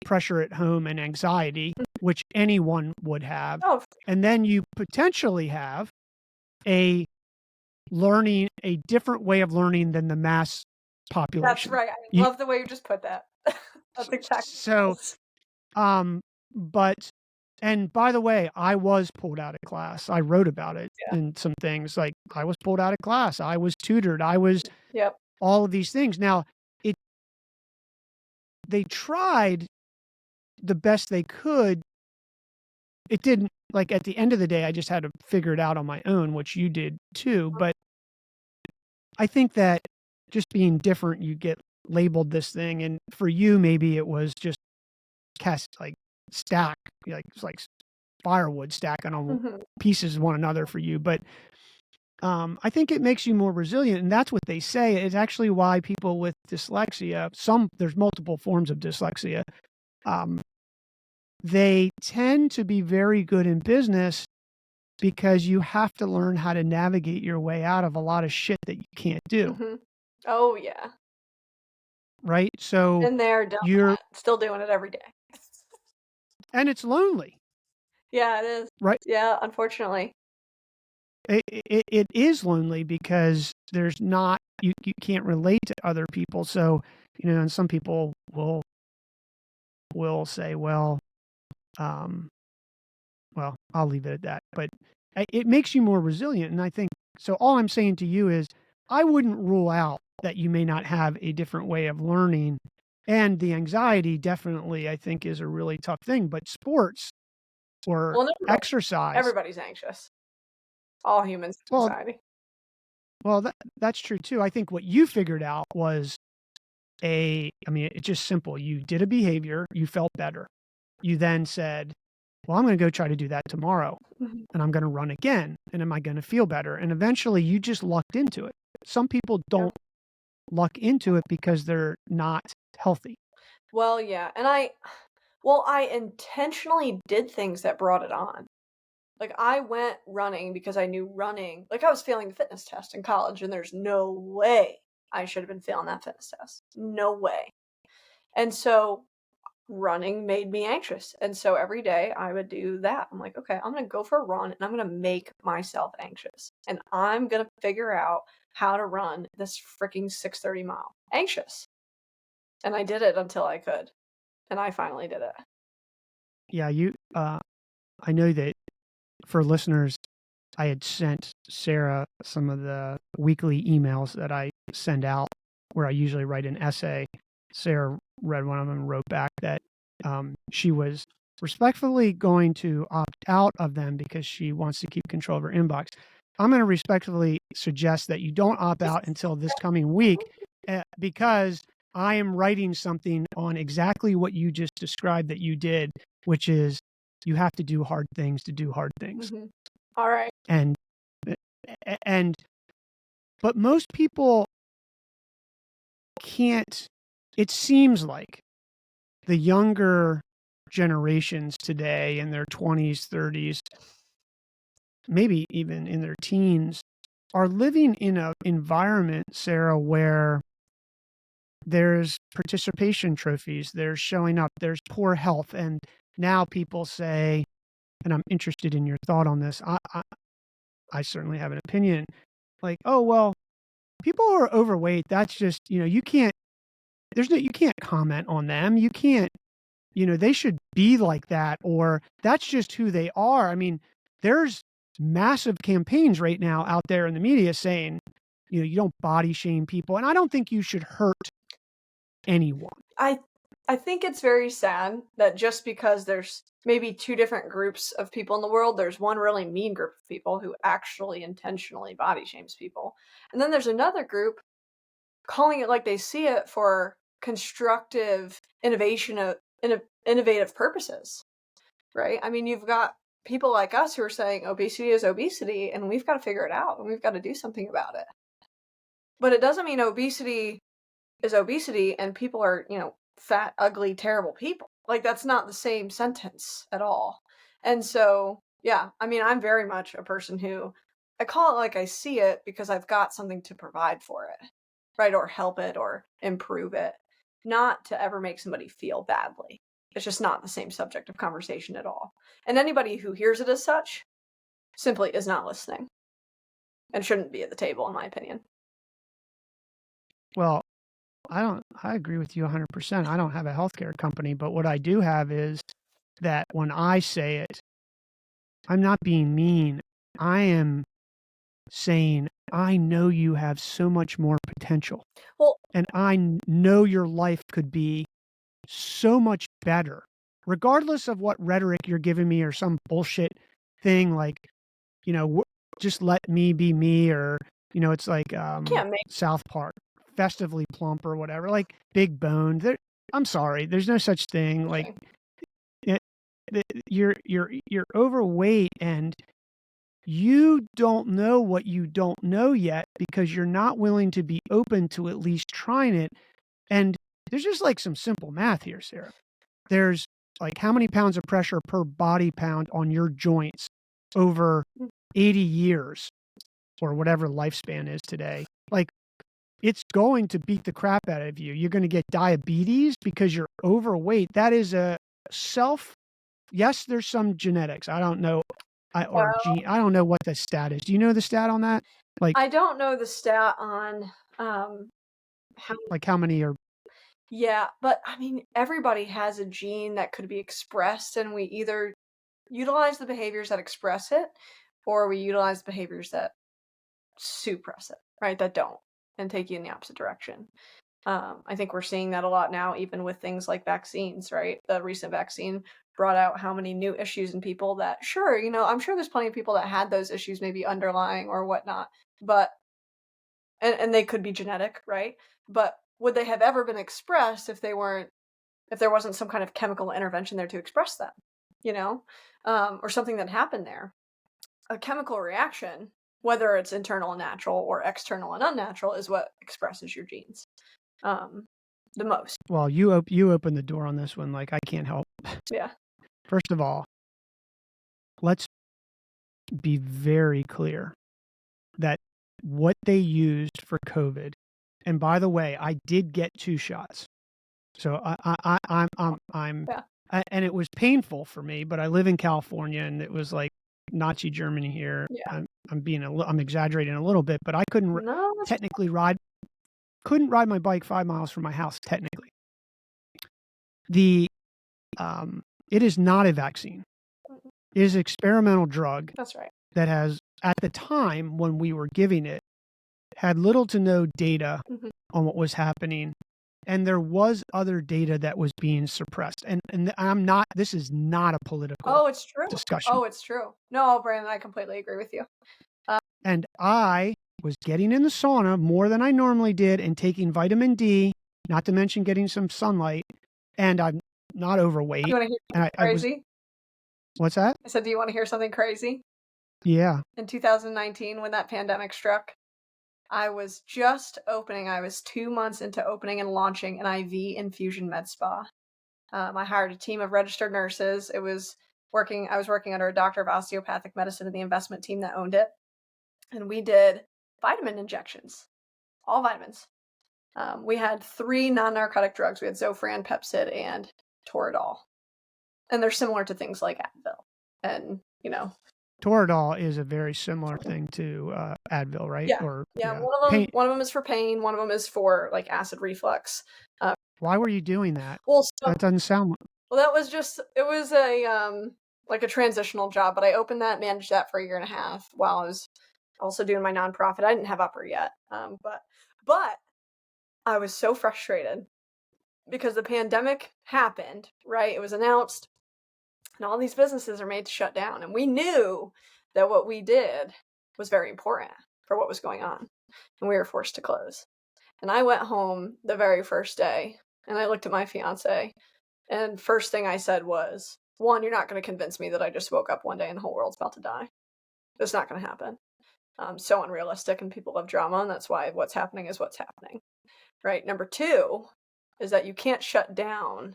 pressure at home and anxiety, which anyone would have. Oh, And then you potentially have a a different way of learning than the mass that's population. right. I You, love the way you just put that. That's exactly what so, it is. um, but, and by the way, I was pulled out of class. I wrote about it Yeah. in some things like I was pulled out of class. I was tutored. I was Yep. all of these things. Now, it, they tried the best they could. It didn't, like, at the end of the day, I just had to figure it out on my own, which you did too. But I think that just being different, you get labeled this thing. And for you, maybe it was just cast like stack, like it's like firewood stacking on Mhm. pieces of one another for you. But I think it makes you more resilient, and that's what they say. It's actually why people with dyslexia, there's multiple forms of dyslexia. Um, they tend to be very good in business because you have to learn how to navigate your way out of a lot of shit that you can't do, Mhm. Oh, yeah. right? So Been there, done you're, that. Still doing it every day. and it's lonely, Yeah, it is. right? Yeah, unfortunately. It is lonely because there's not, you can't relate to other people. So, and some people will say, um, well, I'll leave it at that. But it makes you more resilient. And I think so. All I'm saying to you is, I wouldn't rule out that you may not have a different way of learning. And the anxiety definitely, I think, is a really tough thing. But sports or Well, exercise, everybody's anxious. All humans have well, anxiety. that's true too. I think what you figured out was I mean, it's just simple. You did a behavior, you felt better. You then said, well, I'm going to go try to do that tomorrow Mhm. and I'm going to run again. And am I going to feel better? And eventually you just lucked into it. Some people Yeah. don't luck into it because they're not healthy. Well, yeah, and I intentionally did things that brought it on. Like, I went running because I knew running like, I was failing the fitness test in college, and there's no way I should have been failing that fitness test. No way. And so running made me anxious. And so every day I would do that. I'm like, okay, I'm going to go for a run and I'm going to make myself anxious. And I'm going to figure out how to run this freaking 6:30 mile anxious. And I did it until I could. And I finally did it. Yeah, I know that for listeners, I had sent Sarah some of the weekly emails that I send out where I usually write an essay. Sarah read one of them and wrote back that she was respectfully going to opt out of them because she wants to keep control of her inbox. I'm going to respectfully suggest that you don't opt out until this coming week because I am writing something on exactly what you just described that you did, which is you have to do hard things to do hard things. Mm-hmm. All right. And and but most people can't. It seems like the younger generations today in their 20s, 30s, maybe even in their teens, are living in an environment, Sarah, where there's participation trophies, there's showing up, there's poor health. And now people say, and I'm interested in your thought on this, I certainly have an opinion, like, oh, well, people who are overweight, that's just, you can't, you can't comment on them. You can't, they should be like that, or that's just who they are. I mean, there's massive campaigns right now out there in the media saying, you don't body shame people. And I don't think you should hurt anyone. I think it's very sad that just because there's maybe two different groups of people in the world, there's one really mean group of people who actually intentionally body shames people. And then there's another group calling it like they see it for constructive innovation of innovative purposes, right? I mean, you've got people like us who are saying obesity is obesity and we've got to figure it out and we've got to do something about it. But it doesn't mean obesity is obesity and people are, fat, ugly, terrible people. Like, that's not the same sentence at all. And so, yeah, I mean, I'm very much a person who I call it like I see it because I've got something to provide for it, right? Or help it or improve it, not to ever make somebody feel badly. It's just not the same subject of conversation at all. And anybody who hears it as such simply is not listening and shouldn't be at the table, in my opinion. Well, I agree with you 100%. I don't have a healthcare company, but what I do have is that when I say it, I'm not being mean. I am saying, I know you have so much more potential. Well, And I know your life could be so much better, regardless of what rhetoric you're giving me or some bullshit thing like, just let me be me, or, it's like can't make South Park, festively plump or whatever, like big boned. I'm sorry, there's no such thing. Like, it, you're overweight and you don't know what you don't know yet because you're not willing to be open to at least trying it. And there's just like some simple math here, Sarah. There's like how many pounds of pressure per body pound on your joints over 80 years or whatever lifespan is today. Like, it's going to beat the crap out of you. You're going to get diabetes because you're overweight. That is yes, there's some genetics. I don't know. I don't know what the stat is. Do you know the stat on that? Like, I don't know the stat on how many are. Yeah, but I mean, everybody has a gene that could be expressed, and we either utilize the behaviors that express it, or we utilize behaviors that suppress it, right? That don't, and take you in the opposite direction. I think we're seeing that a lot now, even with things like vaccines, right? The recent vaccine brought out how many new issues in people that, sure, I'm sure there's plenty of people that had those issues maybe underlying or whatnot, but, and they could be genetic, right? But would they have ever been expressed if there wasn't some kind of chemical intervention there to express them, or something that happened there? A chemical reaction, whether it's internal and natural or external and unnatural, is what expresses your genes the most. Well, you open the door on this one. Like, I can't help. Yeah. First of all, let's be very clear that what they used for COVID, and by the way, I did get 2 shots. So I'm Yeah. and it was painful for me, but I live in California, and it was like Nazi Germany here. Yeah. I'm exaggerating a little bit, but I No, that's technically couldn't ride my bike 5 miles from my house technically. The it is not a vaccine. It is an experimental drug that's right. that has, at the time when we were giving it, had little to no data Mhm. on what was happening, and there was other data that was being suppressed. And this is not a political Oh, it's true. discussion. Oh, it's true. No, Brandon, I completely agree with you. And I was getting in the sauna more than I normally did and taking vitamin D, not to mention getting some sunlight, and I'm not overweight. You want to hear And something crazy? What's that? I said, do you want to hear something crazy? Yeah. In 2019, when that pandemic struck, I was just opening. I was 2 months into opening and launching an IV infusion MedSpa. I hired a team of registered nurses. I was working under a doctor of osteopathic medicine in the investment team that owned it. And we did vitamin injections, all vitamins. We had 3 non-narcotic drugs. We had Zofran, Pepcid, and Toradol. And they're similar to things like Advil. And, Toradol is a very similar thing to Advil, right? yeah. Or Yeah, pain. one of them is for pain, one of them is for, like, acid reflux. Why were you doing that? Well, That doesn't sound. Well, that was just it was like a transitional job, but I opened that, managed that for a year and a half while I was also doing my nonprofit. I didn't have Upper yet, but I was so frustrated because the pandemic happened. Right, it was announced, and all these businesses are made to shut down, and we knew that what we did was very important for what was going on, and we were forced to close. And I went home the very first day, and I looked at my fiance. And first thing I said was, one, you're not going to convince me that I just woke up one day and the whole world's about to die. It's not going to happen. So unrealistic, and people love drama, and that's why what's happening is what's happening. Right? Number 2 is that you can't shut down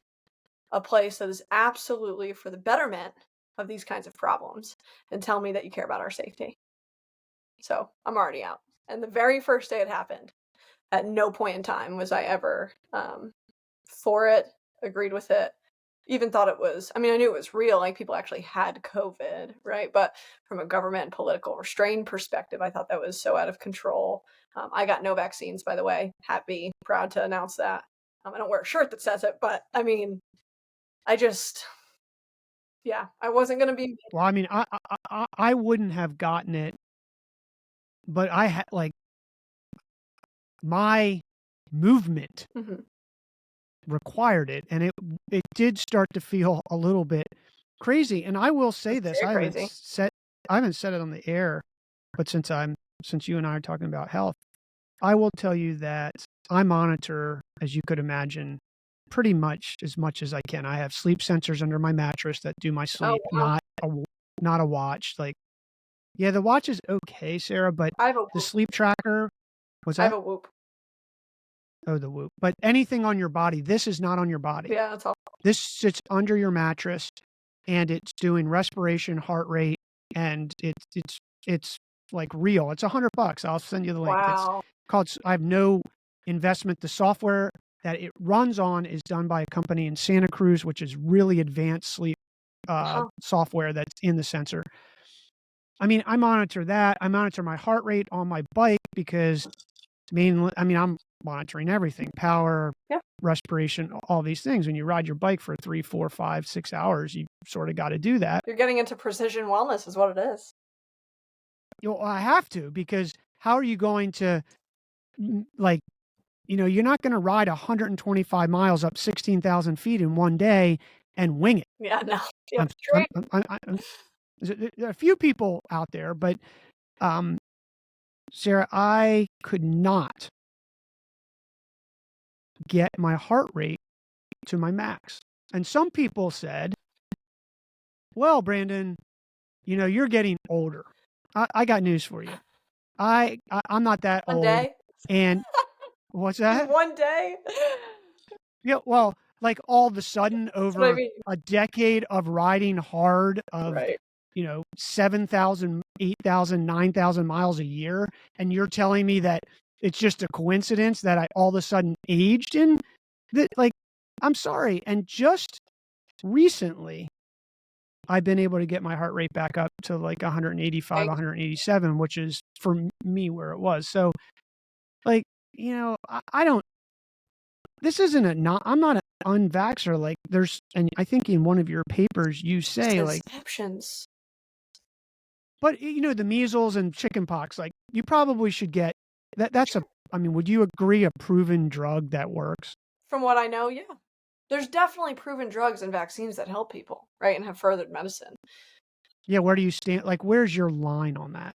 a place that is absolutely for the betterment of these kinds of problems and tell me that you care about our safety. So I'm already out. And the very first day it happened, at no point in time was I ever for it, agreed with it, even thought it was, I knew it was real, like people actually had COVID, right? But from a government and political restraint perspective, I thought that was so out of control. I got no vaccines, by the way. Happy, proud to announce that. I don't wear a shirt that says it, but I just, yeah, I wasn't going to be. Well, I wouldn't have gotten it, but I had like my movement Mhm. required it, and it did start to feel a little bit crazy. And I will say this: Very crazy. I haven't said it on the air, but since you and I are talking about health, I will tell you that I monitor, as you could imagine, pretty much as I can. I have sleep sensors under my mattress that do my Oh, sleep, wow. not a watch. Like, yeah, the watch is okay, Sarah, but I have a the Whoop. sleep tracker, what's I have that? a Whoop. Oh, the Whoop. But anything on your body, this is not on your body. Yeah, that's all. This sits under your mattress, and it's doing respiration, heart rate, and it's like real. It's $100. I'll send you the link. It's Wow. called. I have no investment. The software that it runs on is done by a company in Santa Cruz, which is really advanced sleep software that's in the sensor. I monitor that. I monitor my heart rate on my bike because I'm monitoring everything, power, Yeah. respiration, all these things. When you ride your bike for 3, 4, 5, 6 hours, you sort of got to do that. You're getting into precision wellness is what it is. I have to, because how are you going to, like, you're not going to ride 125 miles up 16,000 feet in one day and wing it. Yeah, no. Yeah, I'm, I'm, there are a few people out there, but Sarah, I could not get my heart rate to my max. And some people said, well, Brandon, you're getting older. I got news for you. I'm not that One old. day. And what's that? One day. Yeah, well, like all of a sudden That's what I over mean. a decade of riding hard of, Right. 7,000, 8,000, 9,000 miles a year, and you're telling me that it's just a coincidence that I all of a sudden aged in that, like, I'm sorry. And just recently, I've been able to get my heart rate back up to like 185, Like, 187, which is for me where it was. So, like, I don't, this isn't a not, I'm not an unvaxxer. Like, and I think in one of your papers, you say, like, options. but the measles and chickenpox, like, you probably should get I mean, would you agree a proven drug that works? From what I know, yeah. There's definitely proven drugs and vaccines that help people, right, and have furthered medicine. Yeah, where do you stand? Like, where's your line on that?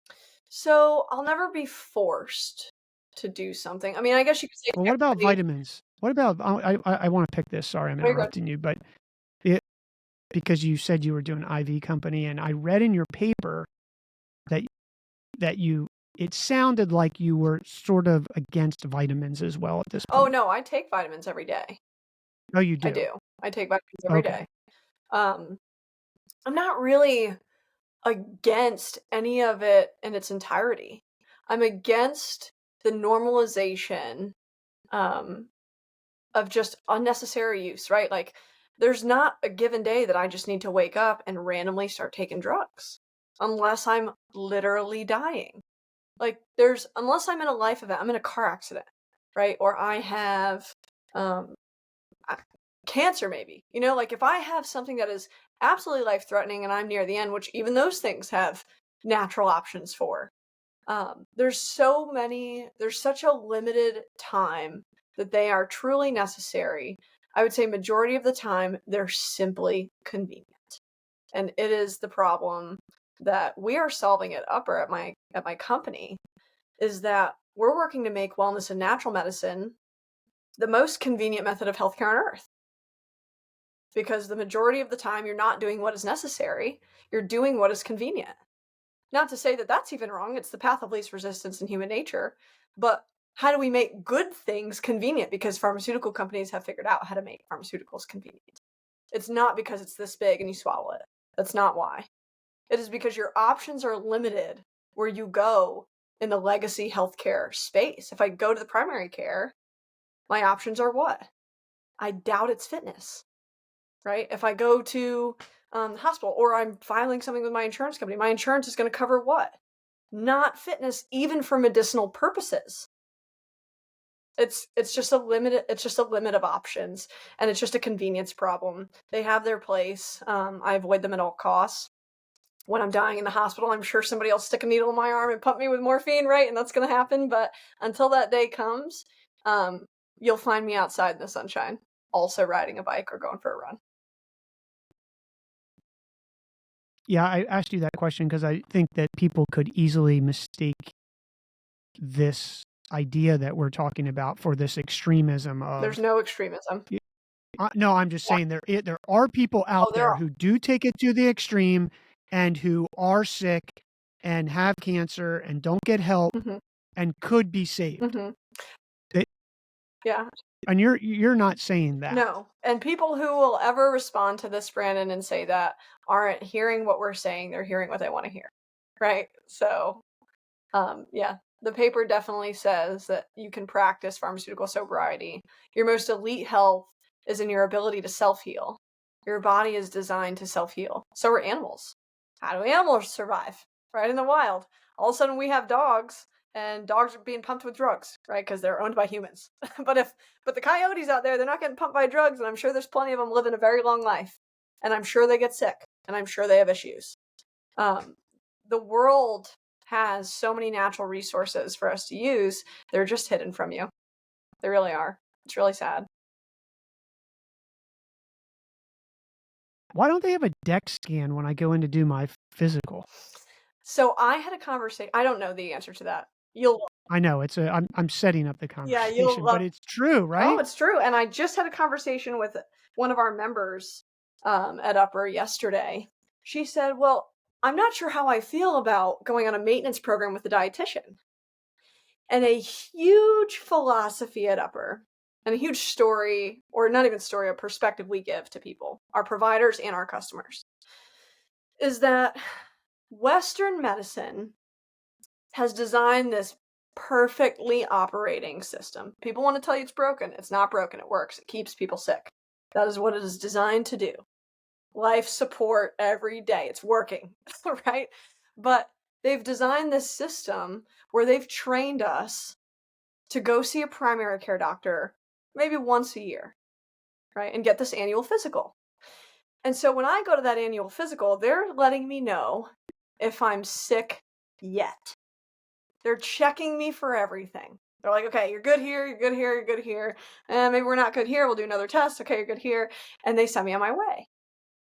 So I'll never be forced to do something. I mean, I guess you could say Well, what about everybody. vitamins? What about I wanna pick this, sorry, I'm Very good. interrupting you, but it because you said you were doing IV company, and I read in your paper that that you it sounded like you were sort of against vitamins as well at this Oh point. no, I take vitamins every day. Oh, you I do? do. I take vitamins every Okay. day. Um, I'm not really against any of it in its entirety. I'm against the normalization um, of just unnecessary use, right? Like, there's not a given day that I just need to wake up and randomly start taking drugs unless I'm literally dying. Like, unless I'm in a life event, I'm in a car accident, right? Or I have um, cancer, maybe. Like, if I have something that is absolutely life threatening and I'm near the end, which even those things have natural options for, there's such a limited time that they are truly necessary. I would say majority of the time they're simply convenient. And it is the problem that we are solving at Upper at my company, is that we're working to make wellness and natural medicine the most convenient method of healthcare on earth. Because the majority of the time you're not doing what is necessary, you're doing what is convenient. Not to say that that's even wrong, it's the path of least resistance in human nature, but how do we make good things convenient? Because pharmaceutical companies have figured out how to make pharmaceuticals convenient. It's not because it's this big and you swallow it. That's not why. It is because your options are limited where you go in the legacy healthcare space. If I go to the primary care, my options are what? I doubt it's fitness, right? If I go to the hospital or I'm filing something with my insurance company, my insurance is going to cover what? Not fitness, even for medicinal purposes. It's just a limit of options, and it's just a convenience problem. They have their place. I avoid them at all costs. When I'm dying in the hospital, I'm sure somebody will stick a needle in my arm and pump me with morphine, right? And that's going to happen. But until that day comes, you'll find me outside in the sunshine, also riding a bike or going for a run. Yeah, I asked you that question because I think that people could easily mistake this idea that we're talking about for this extremism There's of no extremism. no, I'm just saying there are people out Oh, there there are. who do take it to the extreme and who are sick and have cancer and don't get help Mm-hmm. and could be saved. Mm-hmm. They, Yeah. and you're not saying that. No. And people who will ever respond to this, Brandon, and say that aren't hearing what we're saying, they're hearing what they want to hear. Right? So, yeah, the paper definitely says that you can practice pharmaceutical sobriety. Your most elite health is in your ability to self-heal. Your body is designed to self-heal. So are animals. How do animals survive? Right in the wild. All of a sudden we have dogs, and dogs are being pumped with drugs, right? Because they're owned by humans. but the coyotes out there, they're not getting pumped by drugs, and I'm sure there's plenty of them living a very long life. And I'm sure they get sick, and I'm sure they have issues. The world has so many natural resources for us to use. They're just hidden from you. They really are. It's really sad. Why don't they have a DEX scan when I go in to do my physical? So I had a conversation. I don't know the answer to that. I know I'm setting up the Yeah, you'll conversation, love. but it's true, Oh, right? it's true. And I just had a conversation with one of our members at Upper yesterday. She said, "Well, I'm not sure how I feel about going on a maintenance program with a dietitian." And a huge philosophy at Upper, and a huge story, or not even story, a perspective we give to people, our providers and our customers, is that Western medicine has designed this perfectly operating system. People want to tell you it's broken. It's not broken. It works. It keeps people sick. That is what it is designed to do. Life support every day. It's working, right? But they've designed this system where they've trained us to go see a primary care doctor maybe once a year, right? And get this annual physical. And so when I go to that annual physical, they're letting me know if I'm sick yet. They're checking me for everything. They're like, okay, you're good here, you're good here, you're good here. And maybe we're not good here. We'll do another test. Okay, you're good here. And they send me on my way.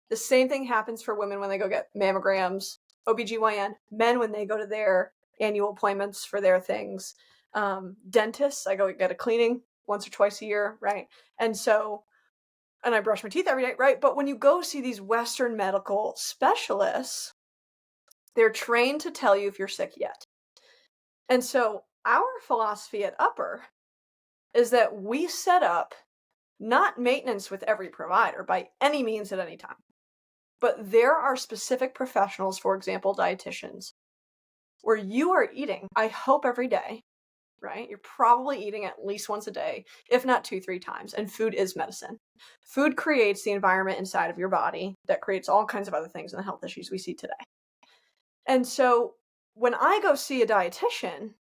The same thing happens for women when they go get mammograms, OBGYN, men when they go to their annual appointments for their things. Dentists, I go get a cleaning once or twice a year, right? And I brush my teeth every day, right? But when you go see these Western medical specialists, they're trained to tell you if you're sick yet. And so our philosophy at Upper is that we set up not maintenance with every provider by any means at any time, but there are specific professionals, for example, dietitians, where you are eating, I hope every day, right? You're probably eating at least once a day, if not 2, 3 times. And food is medicine. Food creates the environment inside of your body that creates all kinds of other things and the health issues we see today. And so when I go see a dietitian,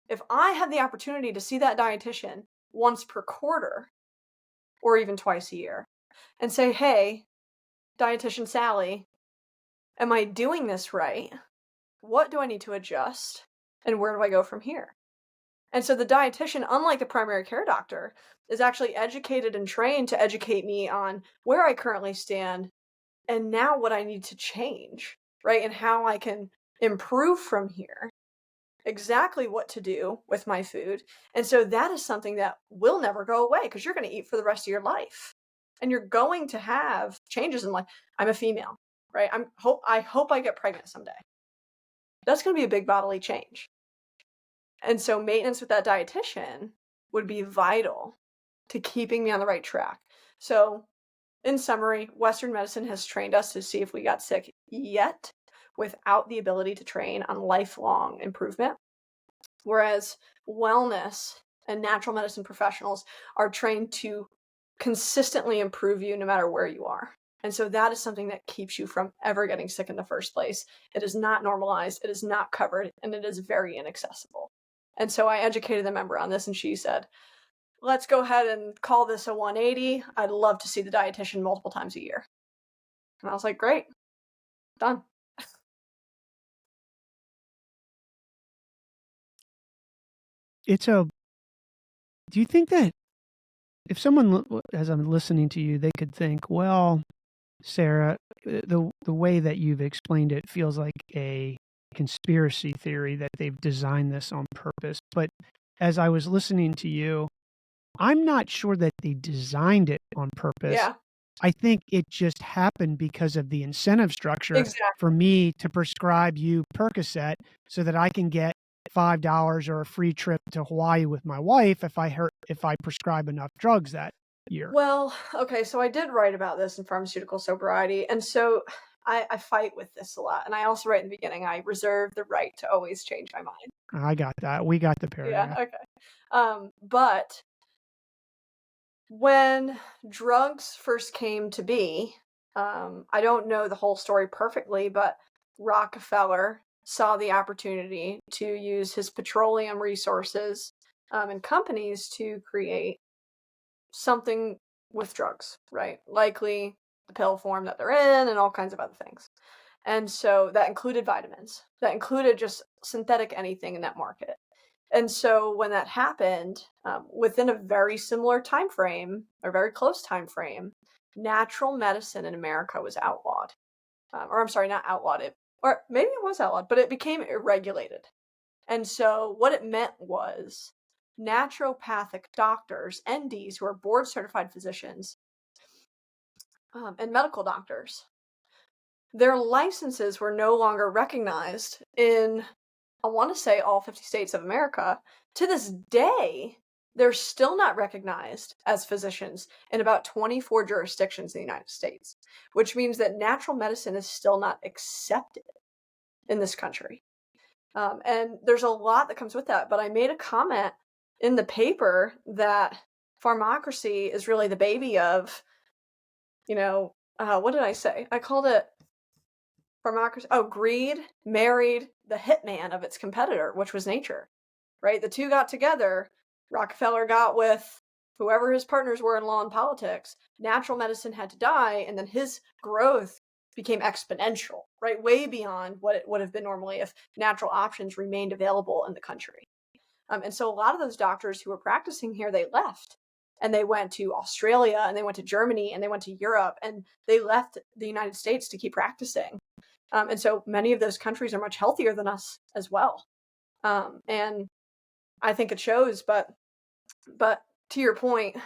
if I have the opportunity to see that dietitian once per quarter or even twice a year and say, hey, dietitian Sally, am I doing this right? What do I need to adjust? And where do I go from here? And so the dietitian, unlike the primary care doctor, is actually educated and trained to educate me on where I currently stand and now what I need to change, right? And how I can improve from here, exactly what to do with my food. And so that is something that will never go away because you're going to eat for the rest of your life. And you're going to have changes in life. I'm a female, right? I hope I get pregnant someday. That's going to be a big bodily change. And so maintenance with that dietitian would be vital to keeping me on the right track. So in summary, Western medicine has trained us to see if we got sick yet without the ability to train on lifelong improvement. Whereas wellness and natural medicine professionals are trained to consistently improve you no matter where you are. And so that is something that keeps you from ever getting sick in the first place. It is not normalized, it is not covered, and it is very inaccessible. And so I educated the member on this, and she said, let's go ahead and call this a 180. I'd love to see the dietitian multiple times a year. And I was like, great, done. Do you think that if someone, as I'm listening to you, they could think, well, Sara, the way that you've explained it feels like a conspiracy theory that they've designed this on purpose. But as I was listening to you, I'm not sure that they designed it on purpose. Yeah, I think it just happened because of the incentive structure exactly. for me to prescribe you Percocet so that I can get $5 or a free trip to Hawaii with my wife if I prescribe enough drugs that year. Well, okay, so I did write about this in Pharmaceutical Sobriety, and so I fight with this a lot. And I also write in the beginning, I reserve the right to always change my mind. I got that. We got the Yeah, paragraph. okay. But when drugs first came to be, I don't know the whole story perfectly, but Rockefeller saw the opportunity to use his petroleum resources and companies to create something with drugs, right? Likely the pill form that they're in and all kinds of other things. And so that included vitamins, that included just synthetic anything in that market. And so when that happened, within a very similar time frame or very close time frame, natural medicine in America was outlawed. Or I'm sorry, not outlawed, or maybe it was outlawed, but it became irregulated. And so what it meant was naturopathic doctors, NDs, who are board certified physicians, and medical doctors, their licenses were no longer recognized in, I want to say, all 50 states of America. To this day, they're still not recognized as physicians in about 24 jurisdictions in the United States, which means that natural medicine is still not accepted in this country. And there's a lot that comes with that. But I made a comment in the paper that pharmacracy is really the baby of what did I say? I called it pharmacracy. Oh, greed married the hitman of its competitor, which was nature, right? The two got together. Rockefeller got with whoever his partners were in law and politics. Natural medicine had to die, and then his growth became exponential, right? Way beyond what it would have been normally if natural options remained available in the country. And so a lot of those doctors who were practicing here, they left and they went to Australia and they went to Germany and they went to Europe and they left the United States to keep practicing. And so many of those countries are much healthier than us as well. And I think it shows, but to your point,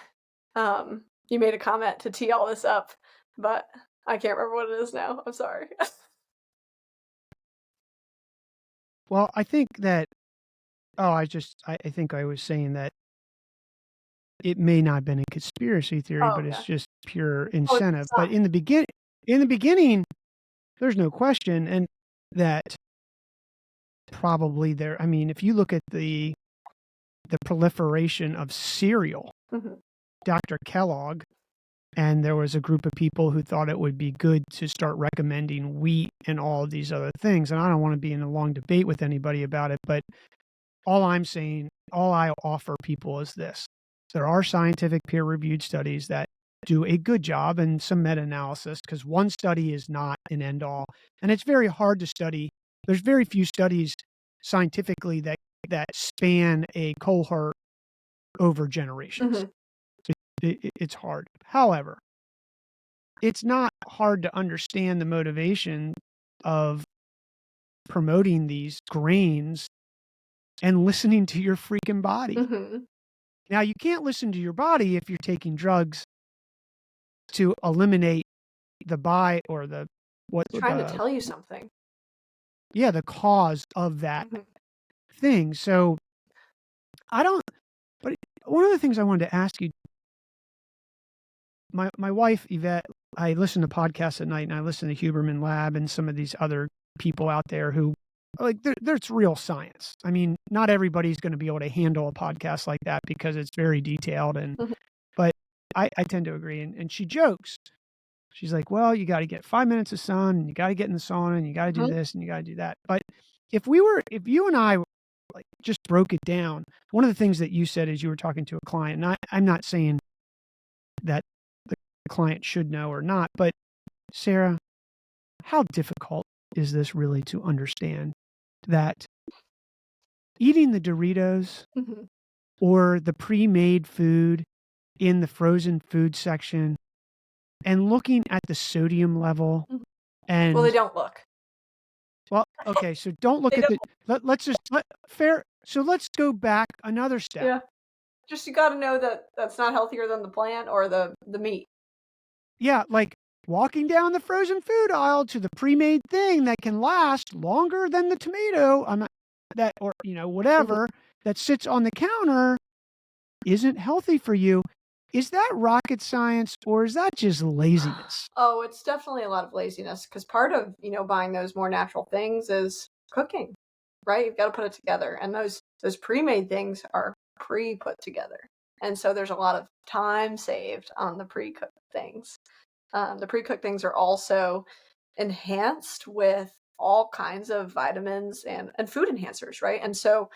you made a comment to tee all this up, but I can't remember what it is now. I'm sorry. Well, I think that I think I was saying that it may not have been a conspiracy theory, Oh but it's yeah. just pure Oh, it's incentive. But design. in the beginning, there's no question, and that probably there. I mean, if you look at the proliferation of cereal, Mhm. Dr. Kellogg, and there was a group of people who thought it would be good to start recommending wheat and all of these other things. And I don't want to be in a long debate with anybody about it, but all I offer people is this. There are scientific peer-reviewed studies that do a good job and some meta-analysis because one study is not an end all. And it's very hard to study. There's very few studies scientifically that span a cohort over generations. Mhm. It's hard. However, it's not hard to understand the motivation of promoting these grains and listening to your freaking body. Mhm. Now, you can't listen to your body if you're taking drugs to eliminate the buy or the what It's trying to the tell you something. yeah, the cause of that Mhm. thing. So I don't but one of the things I wanted to ask you, my wife Yvette, I listen to podcasts at night and I listen to Huberman Lab and some of these other people out there who like there's real science. I mean, not everybody's going to be able to handle a podcast like that because it's very detailed and Mhm. but I tend to agree and she jokes. She's like, "Well, you gotta get 5 minutes of sun, and you gotta get in the sauna, and you gotta do Mhm. this, and you gotta do that." But if you and I, like, just broke it down, one of the things that you said is you were talking to a client, and I'm not saying that the client should know or not, but Sarah, how difficult is this really to understand that eating the Doritos Mhm. or the pre-made food in the frozen food section and looking at the sodium level Mhm. Well, they and don't look. well, okay, so don't look They at the don't. let's just let fair so let's go back another step. Yeah. Just you gotta know that that's not healthier than the plant or the meat. Yeah, like walking down the frozen food aisle to the pre-made thing that can last longer than the tomato, I'm not that or, Mhm. whatever that sits on the counter isn't healthy for you. Is that rocket science or is that just laziness? Oh, it's definitely a lot of laziness because part of, buying those more natural things is cooking, right? You've got to put it together. And those pre-made things are pre-put together. And so there's a lot of time saved on the pre-cooked things. The pre-cooked things are also enhanced with all kinds of vitamins and food enhancers, right? And so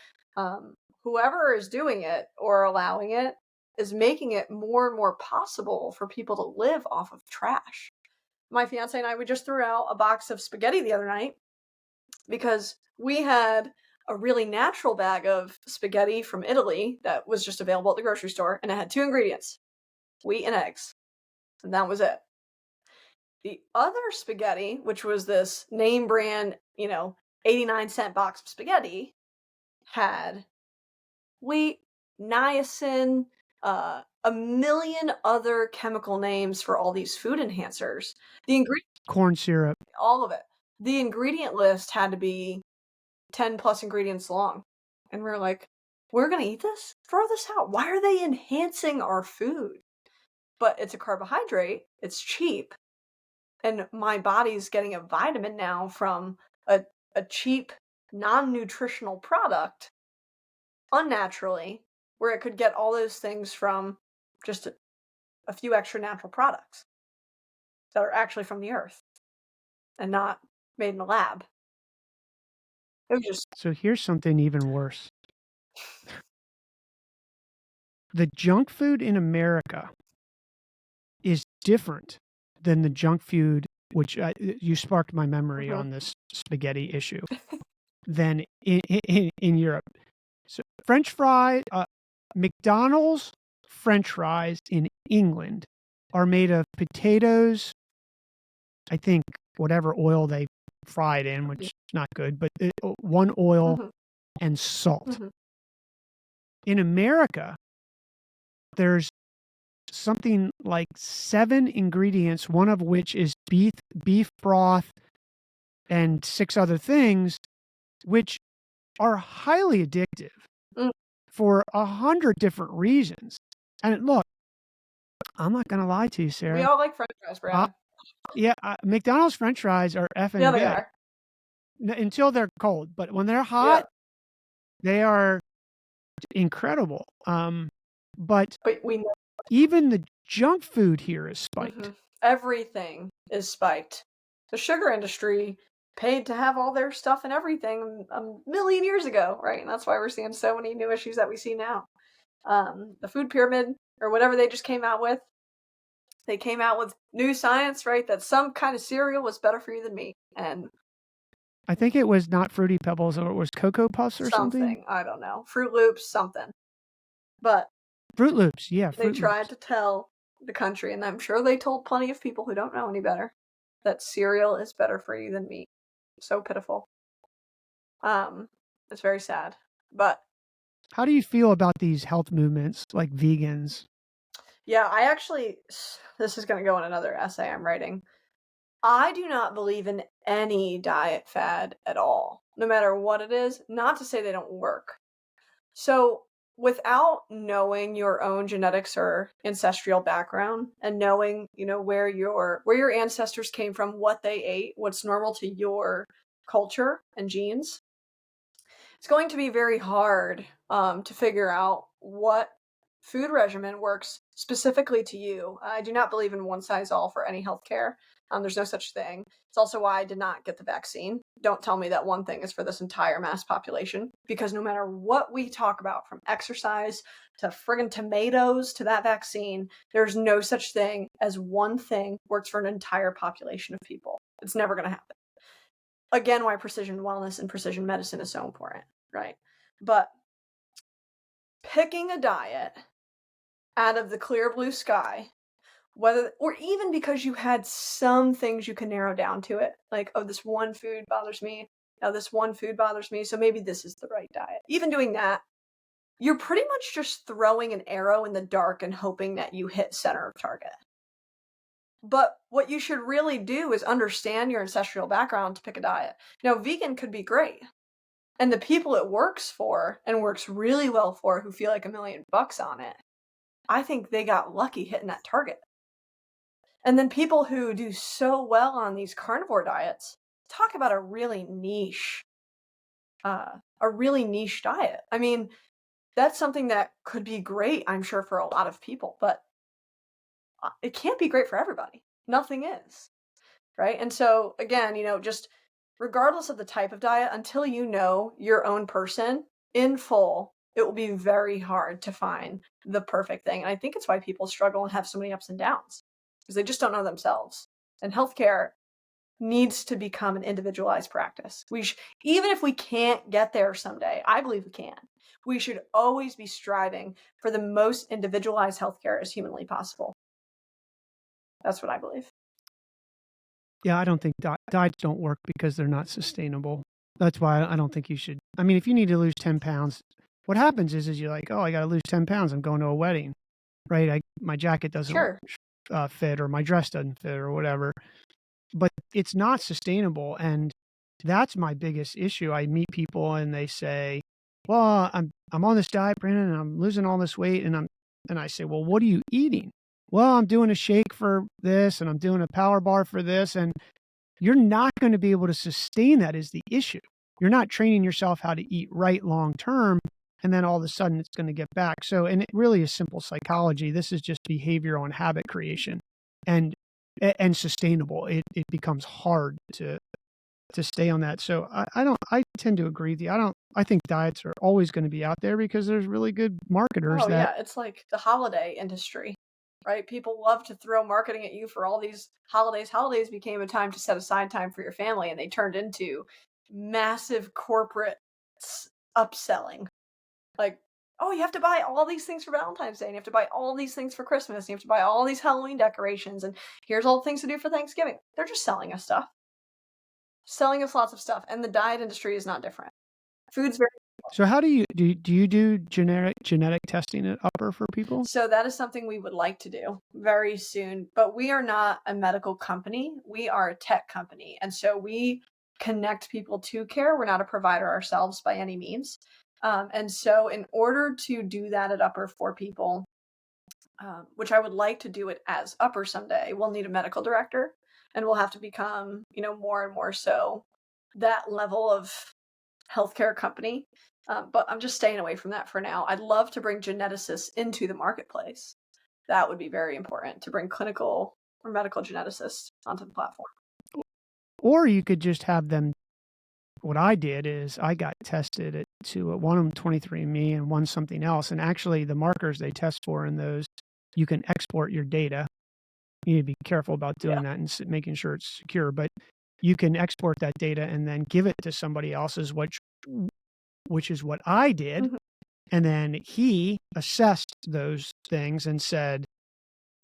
whoever is doing it or allowing it is making it more and more possible for people to live off of trash. My fiance and I, we just threw out a box of spaghetti the other night because we had a really natural bag of spaghetti from Italy that was just available at the grocery store, and it had two ingredients: wheat and eggs, and that was it. The other spaghetti, which was this name brand, 89-cent box of spaghetti, had wheat, niacin, a million other chemical names for all these food enhancers. The ingredient, Corn syrup. all of it. The ingredient list had to be 10 plus ingredients long. And we're like, we're going to eat this? Throw this out. Why are they enhancing our food? But it's a carbohydrate, it's cheap, and my body's getting a vitamin now from a, a cheap, non nutritional product unnaturally, where it could get all those things from just a few extra natural products. that are actually from the earth and not made in a lab. It was just So here's something even worse. The junk food in America is different than the junk food, which you sparked my memory mhm, on this spaghetti issue, than in Europe. So French fry, McDonald's French fries in England are made of potatoes, I think whatever oil they fried in, which is not good, but one oil mhm, and salt. mhm. In America, there's something like 7 ingredients, one of which is beef broth and 6 other things, which are highly addictive Mm. for 100 different reasons. And look, I'm not gonna lie to you, We Sarah. all like French fries, Uh, Brandon. yeah, McDonald's French fries are Yeah, effing they good are. until they're cold, but when they're hot, Yep. they are incredible. But But we know. even the junk food here is spiked. Mhm. Everything is spiked. The sugar industry paid to have all their stuff and everything a million years ago, right? And that's why we're seeing so many new issues that we see now. The food pyramid or whatever they just came out with. They came out with new science, right? That some kind of cereal was better for you than meat, and I think it was not Fruity Pebbles or it was Cocoa Puffs or something. something I don't know, Fruit Loops, something. But Fruit Loops, yeah, they Fruit tried Loops. to tell the country, and I'm sure they told plenty of people who don't know any better, that cereal is better for you than meat. So pitiful. Um, it's very sad. But How do you feel about these health movements like vegans? yeah, I actually, this is going to go in another essay I'm writing. I do not believe in any diet fad at all, no matter what it is. Not to say they don't work. So, without knowing your own genetics or ancestral background and knowing, where your ancestors came from, what they ate, what's normal to your culture and genes, it's going to be very hard to figure out what food regimen works specifically to you. I do not believe in one size all for any healthcare. There's no such thing. It's also why I did not get the vaccine. Don't tell me that one thing is for this entire mass population, because no matter what we talk about, from exercise to friggin' tomatoes to that vaccine, there's no such thing as one thing works for an entire population of people. It's never going to happen. Again, why precision wellness and precision medicine is so important, right? But picking a diet out of the clear blue sky, whether, or even because you had some things you can narrow down to it, like, oh, this one food bothers me, now this one food bothers me, so maybe this is the right diet. Even doing that, you're pretty much just throwing an arrow in the dark and hoping that you hit center of target. But what you should really do is understand your ancestral background to pick a diet. Now, vegan could be great. And the people it works for and works really well for, who feel like $1,000,000 on it, I think they got lucky hitting that target. And then people who do so well on these carnivore diets, talk about a really niche diet. I mean, that's something that could be great, I'm sure, for a lot of people, but it can't be great for everybody. Nothing is, right? And so, again, just regardless of the type of diet, until you know your own person in full, it will be very hard to find the perfect thing. And I think it's why people struggle and have so many ups and downs, because they just don't know themselves. And healthcare needs to become an individualized practice. Even if we can't get there someday, I believe we can. We should always be striving for the most individualized healthcare as humanly possible. That's what I believe. Yeah, I don't think diets don't work because they're not sustainable. That's why I don't think you should. I mean, if you need to lose 10 pounds, what happens is you're like, oh, I got to lose 10 pounds. I'm going to a wedding, right? My jacket doesn't Sure. fit or my dress doesn't fit or whatever. But it's not sustainable. And that's my biggest issue. I meet people and they say, well, I'm on this diet, Brandon, and I'm losing all this weight. And I say, well, what are you eating? Well, I'm doing a shake for this and I'm doing a power bar for this. And you're not going to be able to sustain that is the issue. You're not training yourself how to eat right long term. And then all of a sudden it's going to get back. So, and it really is simple psychology. This is just behavioral and habit creation. And and sustainable. It becomes hard to stay on that. So I tend to agree with you. I think diets are always going to be out there because there's really good marketers Oh that yeah, it's like the holiday industry, right? People love to throw marketing at you for all these holidays. Holidays became a time to set aside time for your family, and they turned into massive corporate upselling. Like, oh, you have to buy all these things for Valentine's Day, and you have to buy all these things for Christmas, and you have to buy all these Halloween decorations, and here's all the things to do for Thanksgiving. They're just selling us stuff, selling us lots of stuff, and the diet industry is not different. Food's very So how do you do genetic testing at Upper for people? So that is something we would like to do very soon, but we are not a medical company. We are a tech company. And so we connect people to care. We're not a provider ourselves by any means. And so in order to do that at Upper for people, which I would like to do it as Upper someday, we'll need a medical director, and we'll have to become, more and more so that level of healthcare company. But I'm just staying away from that for now. I'd love to bring geneticists into the marketplace. That would be very important, to bring clinical or medical geneticists onto the platform. Or you could just have them. What I did is I got tested to one of them 23andMe and one something else. And actually the markers they test for in those, you can export your data. You need to be careful about doing that and making sure it's secure, but you can export that data and then give it to somebody else's, which is what I did. Mhm. And then he assessed those things and said,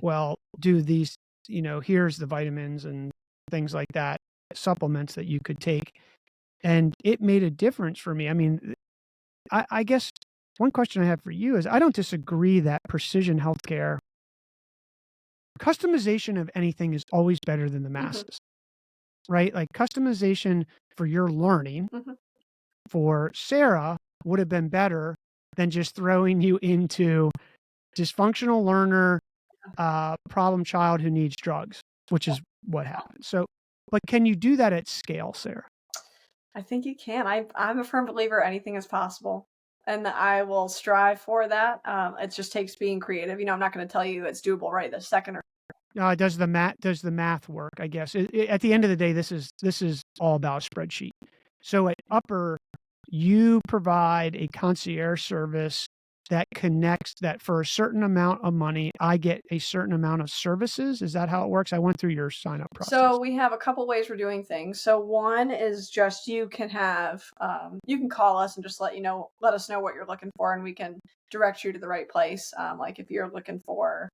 well, do these, here's the vitamins and things like that, supplements that you could take. And it made a difference for me. I mean, I guess one question I have for you is I don't disagree that precision healthcare, customization of anything is always better than the masses, right? Like customization for your learning Mhm. for Sara would have been better than just throwing you into dysfunctional learner, problem child who needs drugs, which is what happened. So, but can you do that at scale, Sara? I think you can. I'm a firm believer anything is possible, and I will strive for that. It just takes being creative. I'm not going to tell you it's doable right this second. Does the math work? I guess at the end of the day, this is all about a spreadsheet. So at Upper, you provide a concierge service that connects that for a certain amount of money, I get a certain amount of services. Is that how it works? I went through your sign up process. So we have a couple ways we're doing things. So one is just you can call us and just let us know what you're looking for, and we can direct you to the right place. Like if you're looking for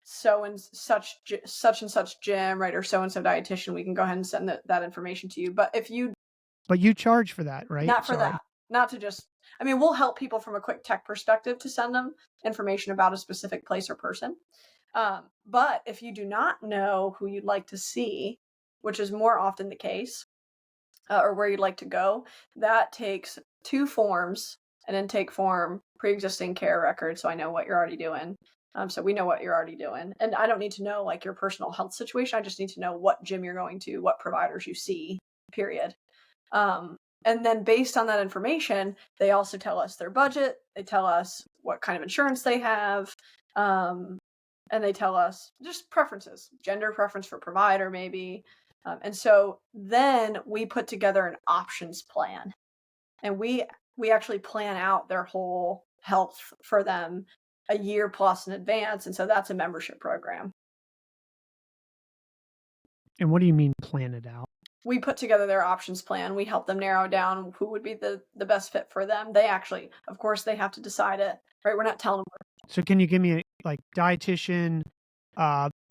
so and such and such gym, right, or so and so dietitian, we can go ahead and send that information to you. But you charge for that, right? not for that, not to just. I mean, we'll help people from a quick tech perspective to send them information about a specific place or person. But if you do not know who you'd like to see, which is more often the case, or where you'd like to go, that takes 2 forms: an intake form, pre-existing care record, so I know what you're already doing. So we know what you're already doing. And I don't need to know like your personal health situation. I just need to know what gym you're going to, what providers you see, period. And then based on that information, they also tell us their budget. They tell us what kind of insurance they have. And they tell us just preferences, gender preference for provider, maybe. And so then we put together an options plan, and we actually plan out their whole health for them a year plus in advance. And so that's a membership program. And what do you mean plan it out? We put together their options plan. We help them narrow down who would be the best fit for them. They actually, of course, they have to decide it, right? We're not telling them. So can you give me like dietitian,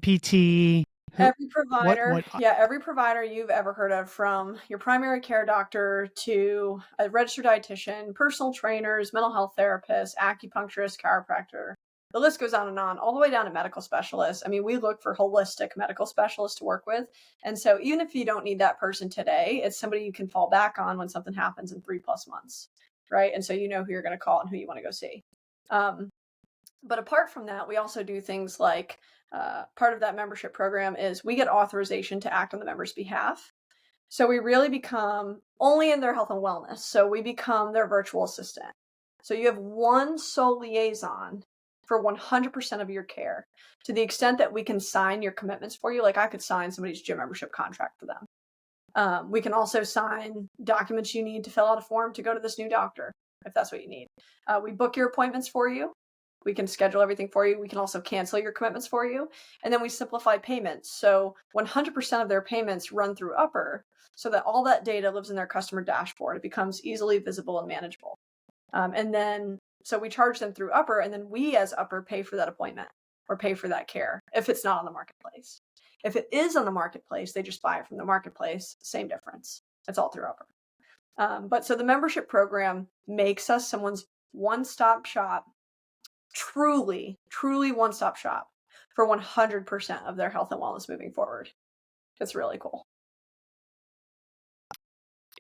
PT? Every provider, what every provider you've ever heard of, from your primary care doctor to a registered dietitian, personal trainers, mental health therapists, acupuncturist, chiropractor. The list goes on and on, all the way down to medical specialists. I mean, we look for holistic medical specialists to work with. And so even if you don't need that person today, it's somebody you can fall back on when something happens in 3+ months, right? And so you know who you're going to call and who you want to go see. But apart from that, we also do things like part of that membership program is we get authorization to act on the member's behalf. So we really become only in their health and wellness. So we become their virtual assistant. So you have one sole liaison for 100% of your care, to the extent that we can sign your commitments for you. Like I could sign somebody's gym membership contract for them. We can also sign documents you need to fill out a form to go to this new doctor, if that's what you need. We book your appointments for you. We can schedule everything for you. We can also cancel your commitments for you. And then we simplify payments. So 100% of their payments run through Upper, so that all that data lives in their customer dashboard. It becomes easily visible and manageable. So we charge them through Upper, and then we as Upper pay for that appointment or pay for that care if it's not on the marketplace. If it is on the marketplace, they just buy it from the marketplace. Same difference. It's all through Upper. But so the membership program makes us someone's one-stop shop, truly one-stop shop for 100% of their health and wellness moving forward. It's really cool.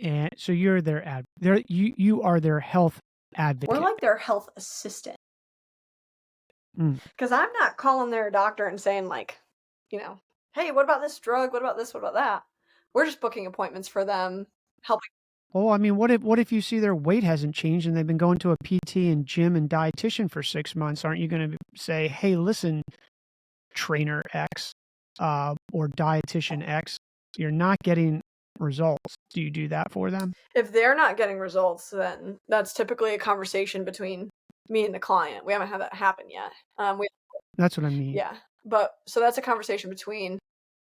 And so you're their you are their health advocate. We're like their health assistant. Mm. Because I'm not calling their doctor and saying like, hey, what about this drug? What about this? What about that? We're just booking appointments for them, helping. Well, I mean, what if you see their weight hasn't changed and they've been going to a PT and gym and dietitian for 6 months? Aren't you going to say, hey, listen, trainer X or dietitian X, you're not getting results? Do you do that for them? If they're not getting results, then that's typically a conversation between me and the client. We haven't had that happen yet. That's what I mean. Yeah. But so that's a conversation between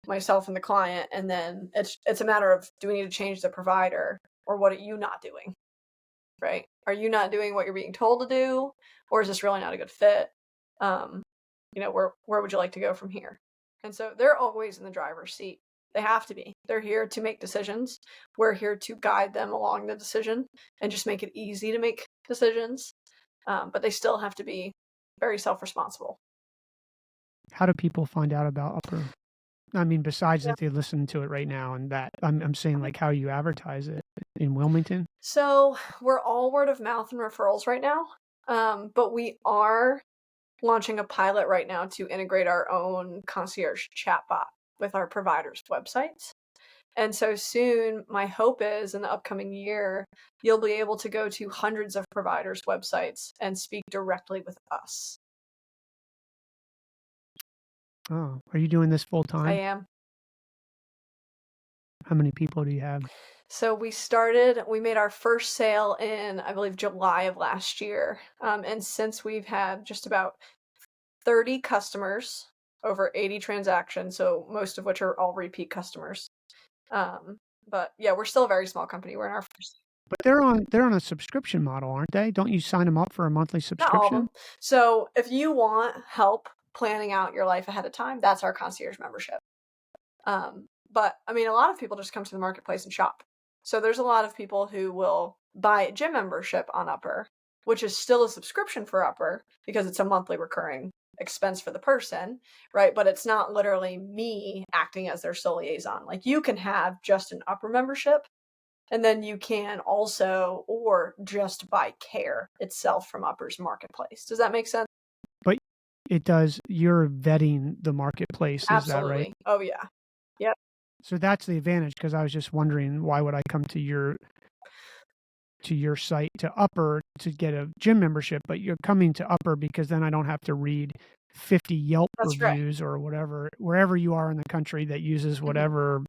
myself and the client. And then it's a matter of, do we need to change the provider, or what are you not doing? Right? Are you not doing what you're being told to do? Or is this really not a good fit? Where would you like to go from here? And so they're always in the driver's seat. They have to be. They're here to make decisions. We're here to guide them along the decision and just make it easy to make decisions. But they still have to be very self-responsible. How do people find out about Upper? I mean, besides that they listen to it right now, and that I'm saying like how you advertise it in Wilmington. So we're all word of mouth and referrals right now. But we are launching a pilot right now to integrate our own concierge chatbot with our providers' websites. And so soon, my hope is in the upcoming year, you'll be able to go to hundreds of providers' websites and speak directly with us. Oh, are you doing this full time? I am. How many people do you have? So we made our first sale in, I believe, July of last year. And since we've had just about 30 customers, over 80 transactions, so most of which are all repeat customers. But yeah, we're still a very small company. We're in our first. But they're on a subscription model, aren't they? Don't you sign them up for a monthly subscription? Not all of them. So if you want help planning out your life ahead of time, that's our concierge membership. But I mean, a lot of people just come to the marketplace and shop. So there's a lot of people who will buy a gym membership on Upper, which is still a subscription for Upper because it's a monthly recurring expense for the person, right? But it's not literally me acting as their sole liaison. Like you can have just an Upper membership, and then you can also, or just buy care itself from Upper's marketplace. Does that make sense? But it does. You're vetting the marketplace. Absolutely. Is that right? Oh yeah. Yep. So that's the advantage, because I was just wondering, why would I come to your site to Upper to get a gym membership, but you're coming to Upper because then I don't have to read 50 Yelp reviews or whatever, wherever you are in the country that uses whatever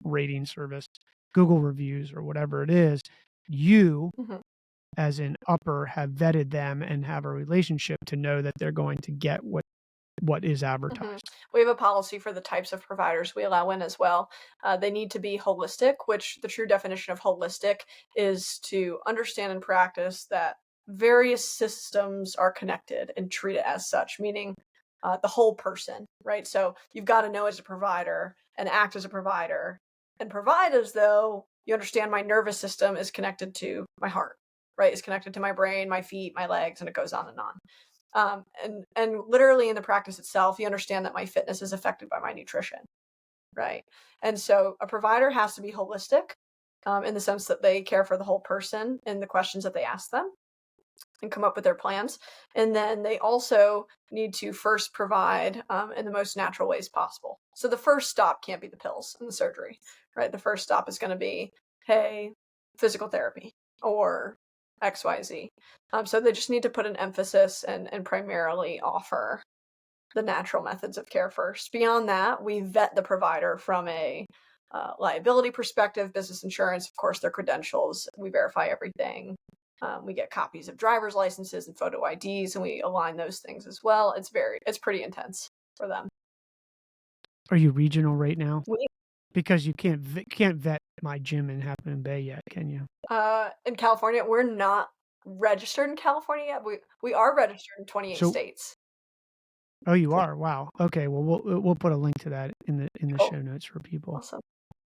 rating service, Google reviews or whatever it is. You, as in Upper, have vetted them and have a relationship to know that they're going to get what is advertised. We have a policy for the types of providers we allow in as well. They need to be holistic, which the true definition of holistic is to understand and practice that various systems are connected and treat it as such, meaning the whole person, right? So you've got to know as a provider and act as a provider and provide as though you understand my nervous system is connected to my heart, right? It's connected to my brain, my feet, my legs, and it goes on and on. And literally in the practice itself, you understand that my fitness is affected by my nutrition, right? And so a provider has to be holistic in the sense that they care for the whole person in the questions that they ask them and come up with their plans. And then they also need to first provide in the most natural ways possible. So the first stop can't be the pills and the surgery, right? The first stop is going to be, hey, physical therapy or XYZ. So they just need to put an emphasis and primarily offer the natural methods of care first. Beyond that, we vet the provider from a liability perspective, business insurance, of course, their credentials. We verify everything. We get copies of driver's licenses and photo IDs, and we align those things as well. It's pretty intense for them. Are you regional right now? We, Because you can't vet my gym in Half Moon Bay yet, can you? in California, we're not registered in California yet. We are registered in 28 So, states. oh, you are? Wow. Okay. Well, we'll put a link to that in the Oh, show notes for people. awesome.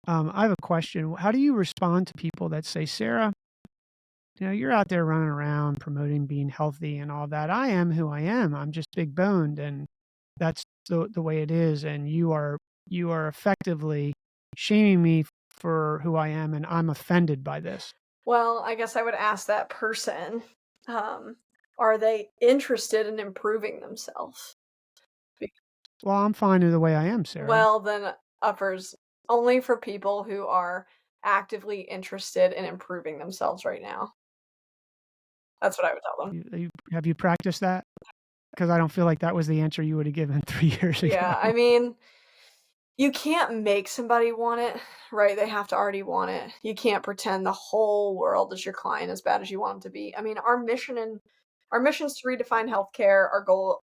I have a question. How do you respond to people that say, Sarah, you're out there running around promoting being healthy and all that. I am who I am. I'm just big boned, and that's the way it is. And you are effectively shaming me for who I am, and I'm offended by this. Well, I guess I would ask that person, are they interested in improving themselves? Well, I'm fine with the way I am, Sarah. Well, then uppers only for people who are actively interested in improving themselves right now. That's what I would tell them. Have you practiced that? Because I don't feel like that was the answer you would have given 3 years ago. Yeah, I mean, you can't make somebody want it, right? They have to already want it. You can't pretend the whole world is your client as bad as you want them to be. I mean, our mission is to redefine healthcare.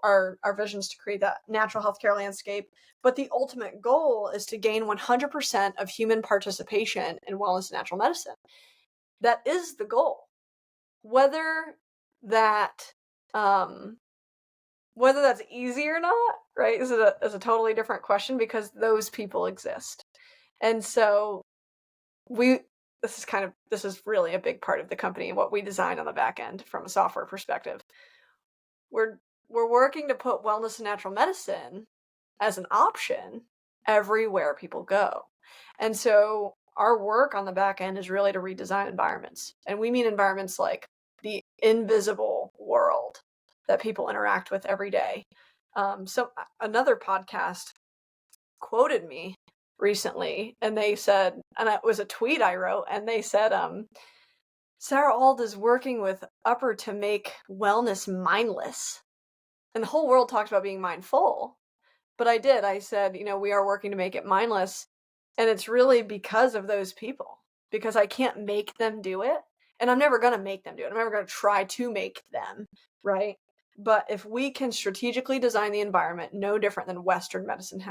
Our vision is to create that natural healthcare landscape. But the ultimate goal is to gain 100% of human participation in wellness and natural medicine. That is the goal. Whether that whether that's easy or not, right, is a totally different question, because those people exist. And so this is really a big part of the company and what we design on the back end from a software perspective. We're working to put wellness and natural medicine as an option everywhere people go. And so our work on the back end is really to redesign environments. And we mean environments like the invisible world that people interact with every day. So another podcast quoted me recently, and they said, and it was a tweet I wrote, and they said, Sara Auld is working with Upper to make wellness mindless. And the whole world talks about being mindful. But I said, we are working to make it mindless. And it's really because of those people, because I can't make them do it. And I'm never going to make them do it. I'm never going to try to make them, right? But if we can strategically design the environment, no different than Western medicine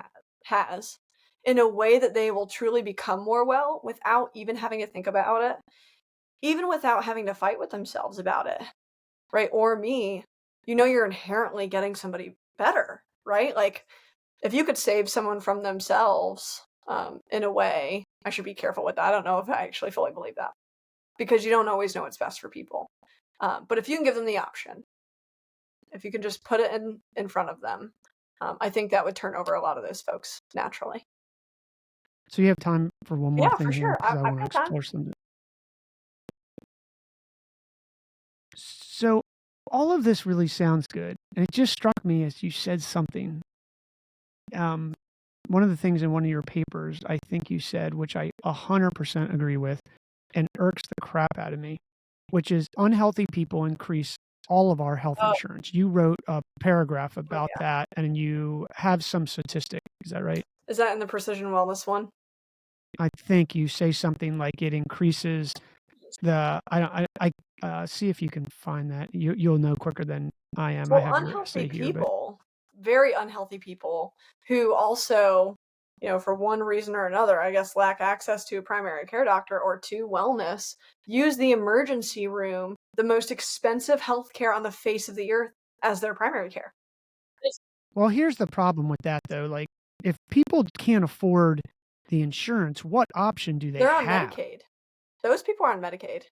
has, in a way that they will truly become more well without even having to think about it, even without having to fight with themselves about it, right? Or me, you're inherently getting somebody better, right? Like, if you could save someone from themselves, in a way, I should be careful with that. I don't know if I actually fully believe that, because you don't always know what's best for people. But if you can give them the option, if you can just put it in front of them, I think that would turn over a lot of those folks naturally. So you have time for one more Yeah, thing for here, sure. because I I've want to got time. explore something. So all of this really sounds good, and it just struck me as you said something. One of the things in one of your papers, I think you said, which I 100% agree with, and irks the crap out of me, which is unhealthy people increase all of our health insurance. You wrote a paragraph about that, and you have some statistic. Is that right? Is that in the precision wellness one? I think you say something like it increases the. See if you can find that. You'll know quicker than I am. I Well, have your unhealthy essay here, but people, very unhealthy people, who also, for one reason or another, I guess, lack access to a primary care doctor or to wellness, use the emergency room, the most expensive healthcare on the face of the earth, as their primary care. well, here's the problem with that, though. Like, if people can't afford the insurance, what option do they They're have? on Medicaid. Those people are on Medicaid.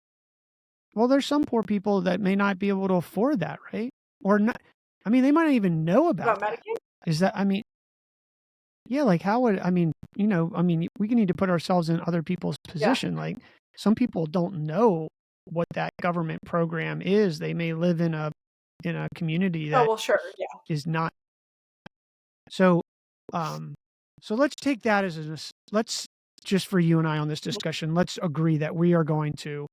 Well, there's some poor people that may not be able to afford that, right? Or not. I mean, they might not even know about that. Medicaid? Is that? I mean, yeah. Like, how would? I mean, we need to put ourselves in other people's position. Like, some people don't know what that government program is. They may live in a community that is not. So, so let's take that as let's just, for you and I on this discussion, let's agree that we are going to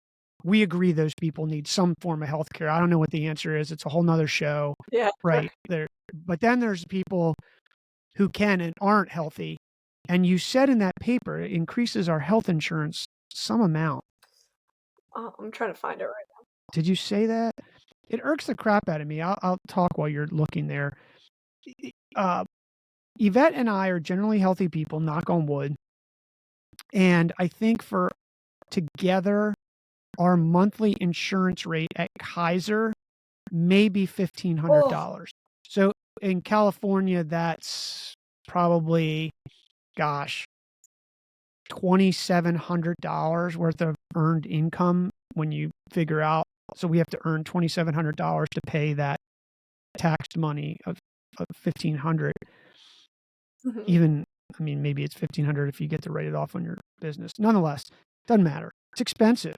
we agree those people need some form of healthcare. I don't know what the answer is. It's a whole nother show, Yeah. right? There, but then there's people who can and aren't healthy. And you said in that paper, it increases our health insurance some amount. I'm trying to find it right now. Did you say that? It irks the crap out of me. I'll talk while you're looking there. Uh, Yvette and I are generally healthy people, knock on wood. And I think for together, our monthly insurance rate at Kaiser may be $1,500. So in California, that's probably, gosh, $2,700 worth of earned income when you figure out. So we have to earn $2,700 to pay that taxed money of 1,500. Mhm. Even, I mean, maybe it's 1,500 if you get to write it off on your business. Nonetheless, doesn't matter. It's expensive,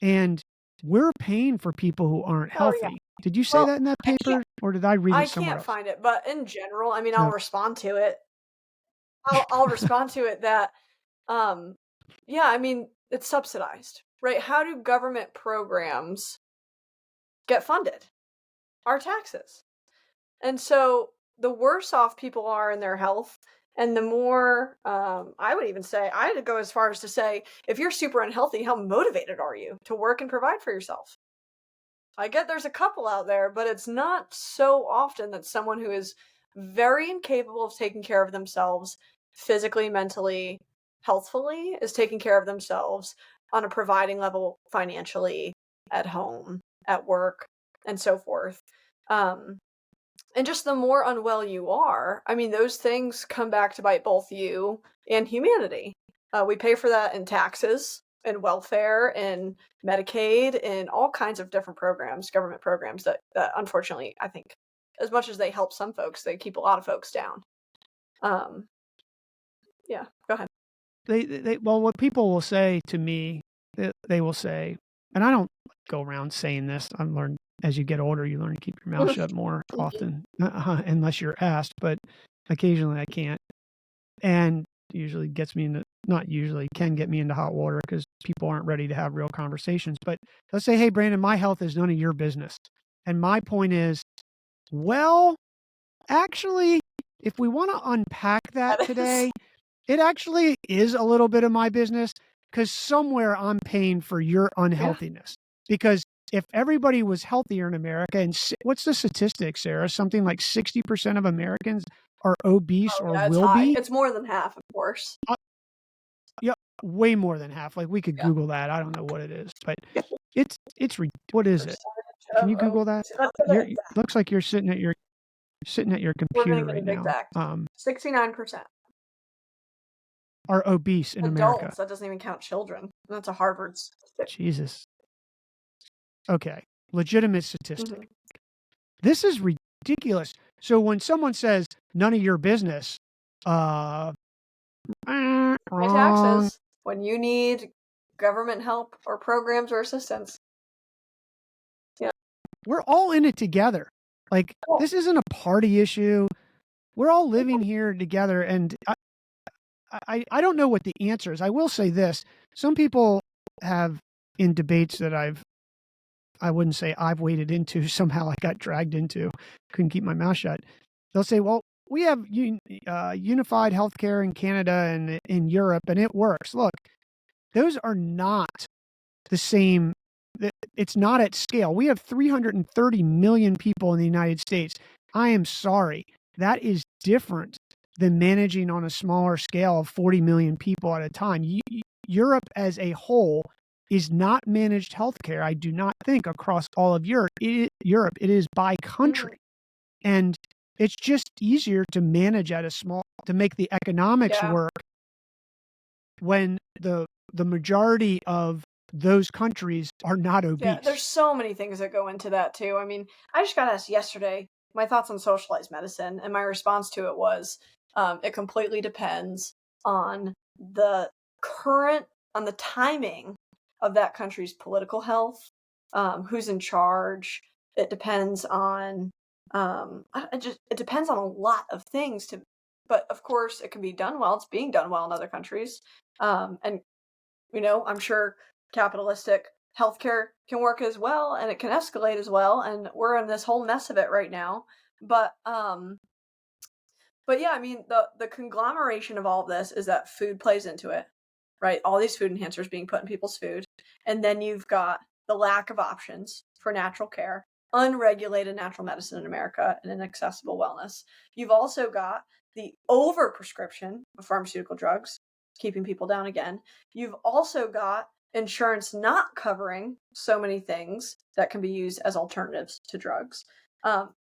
and we're paying for people who aren't Oh, yeah. healthy. Did you say Well, that in that I can't paper, or did I read I it somewhere can't else? find it, but in general, I mean, No. I'll respond to it. I'll respond to it that, yeah, I mean, it's subsidized, right? How do government programs get funded? Our taxes. And so the worse off people are in their health, and the more, I would even say, I would go as far as to say, if you're super unhealthy, how motivated are you to work and provide for yourself? I get there's a couple out there, but it's not so often that someone who is very incapable of taking care of themselves physically, mentally, healthfully is taking care of themselves on a providing level financially at home, at work, and so forth. Um, and just the more unwell you are, I mean, those things come back to bite both you and humanity. We pay for that in taxes, in welfare, in Medicaid, in all kinds of different programs, government programs that unfortunately, I think, as much as they help some folks, they keep a lot of folks down. Um, yeah, go ahead. Well, what people will say to me, they will say, and I don't go around saying this. I've learned as you get older, you learn to keep your mouth shut more often, unless you're asked. But occasionally, I can't, and usually gets me into not usually can get me into hot water because people aren't ready to have real conversations. But they'll say, "Hey, Brandon, my health is none of your business," and my point is, well, actually, if we want to unpack that That is, today, it actually is a little bit of my business because somewhere I'm paying for your yeah. unhealthiness. Because if everybody was healthier in America, and what's the statistic, Sarah? Something like 60% of Americans are obese Oh, or yeah, it's will high. be. It's more than half, of course. Uh, yeah, way more than half. Like we could Yeah. Google that. I don't know what it is, but what is it? Percentage Can of you Google that? obesity. Let's get it exact. Looks like you're sitting at your We're gonna computer get right it now. exact. 69%. Are obese in America. Adults, that doesn't even count children. That's a Harvard statistic. Jesus. Okay. Legitimate statistic. Mhm. This is ridiculous. So when someone says none of your business, uh, Pay wrong. taxes when you need government help or programs or assistance. Yeah. We're all in it together. Like Cool. this isn't a party issue. We're all living here together, and I don't know what the answer is. I will say this: some people have in debates that I wouldn't say I've waded into. Somehow I got dragged into. Couldn't keep my mouth shut. They'll say, "Well, we have unified healthcare in Canada and in Europe, and it works." Look, those are not the same. It's not at scale. We have 330 million people in the United States. I am sorry. That is different than managing on a smaller scale of 40 million people at a time. Europe as a whole is not managed healthcare, I do not think, across all of Europe. It is by Mhm. country. And it's just easier to manage to make the economics Yeah. work when the majority of those countries are not Yeah, obese. there's so many things that go into that too. I mean, I just got asked yesterday my thoughts on socialized medicine, and my response to it was, it completely depends on the current, on the timing of that country's political health, who's in charge. It depends on, it depends on a lot of things. But of course, it can be done well. It's being done well in other countries, and I'm sure capitalistic healthcare can work as well, and it can escalate as well, and we're in this whole mess of it right now. But but yeah, I mean, the conglomeration of all of this is that food plays into it, right? All these food enhancers being put in people's food, and then you've got the lack of options for natural care, unregulated natural medicine in America, and inaccessible wellness. You've also got the overprescription of pharmaceutical drugs, keeping people down again. You've also got insurance not covering so many things that can be used as alternatives to drugs.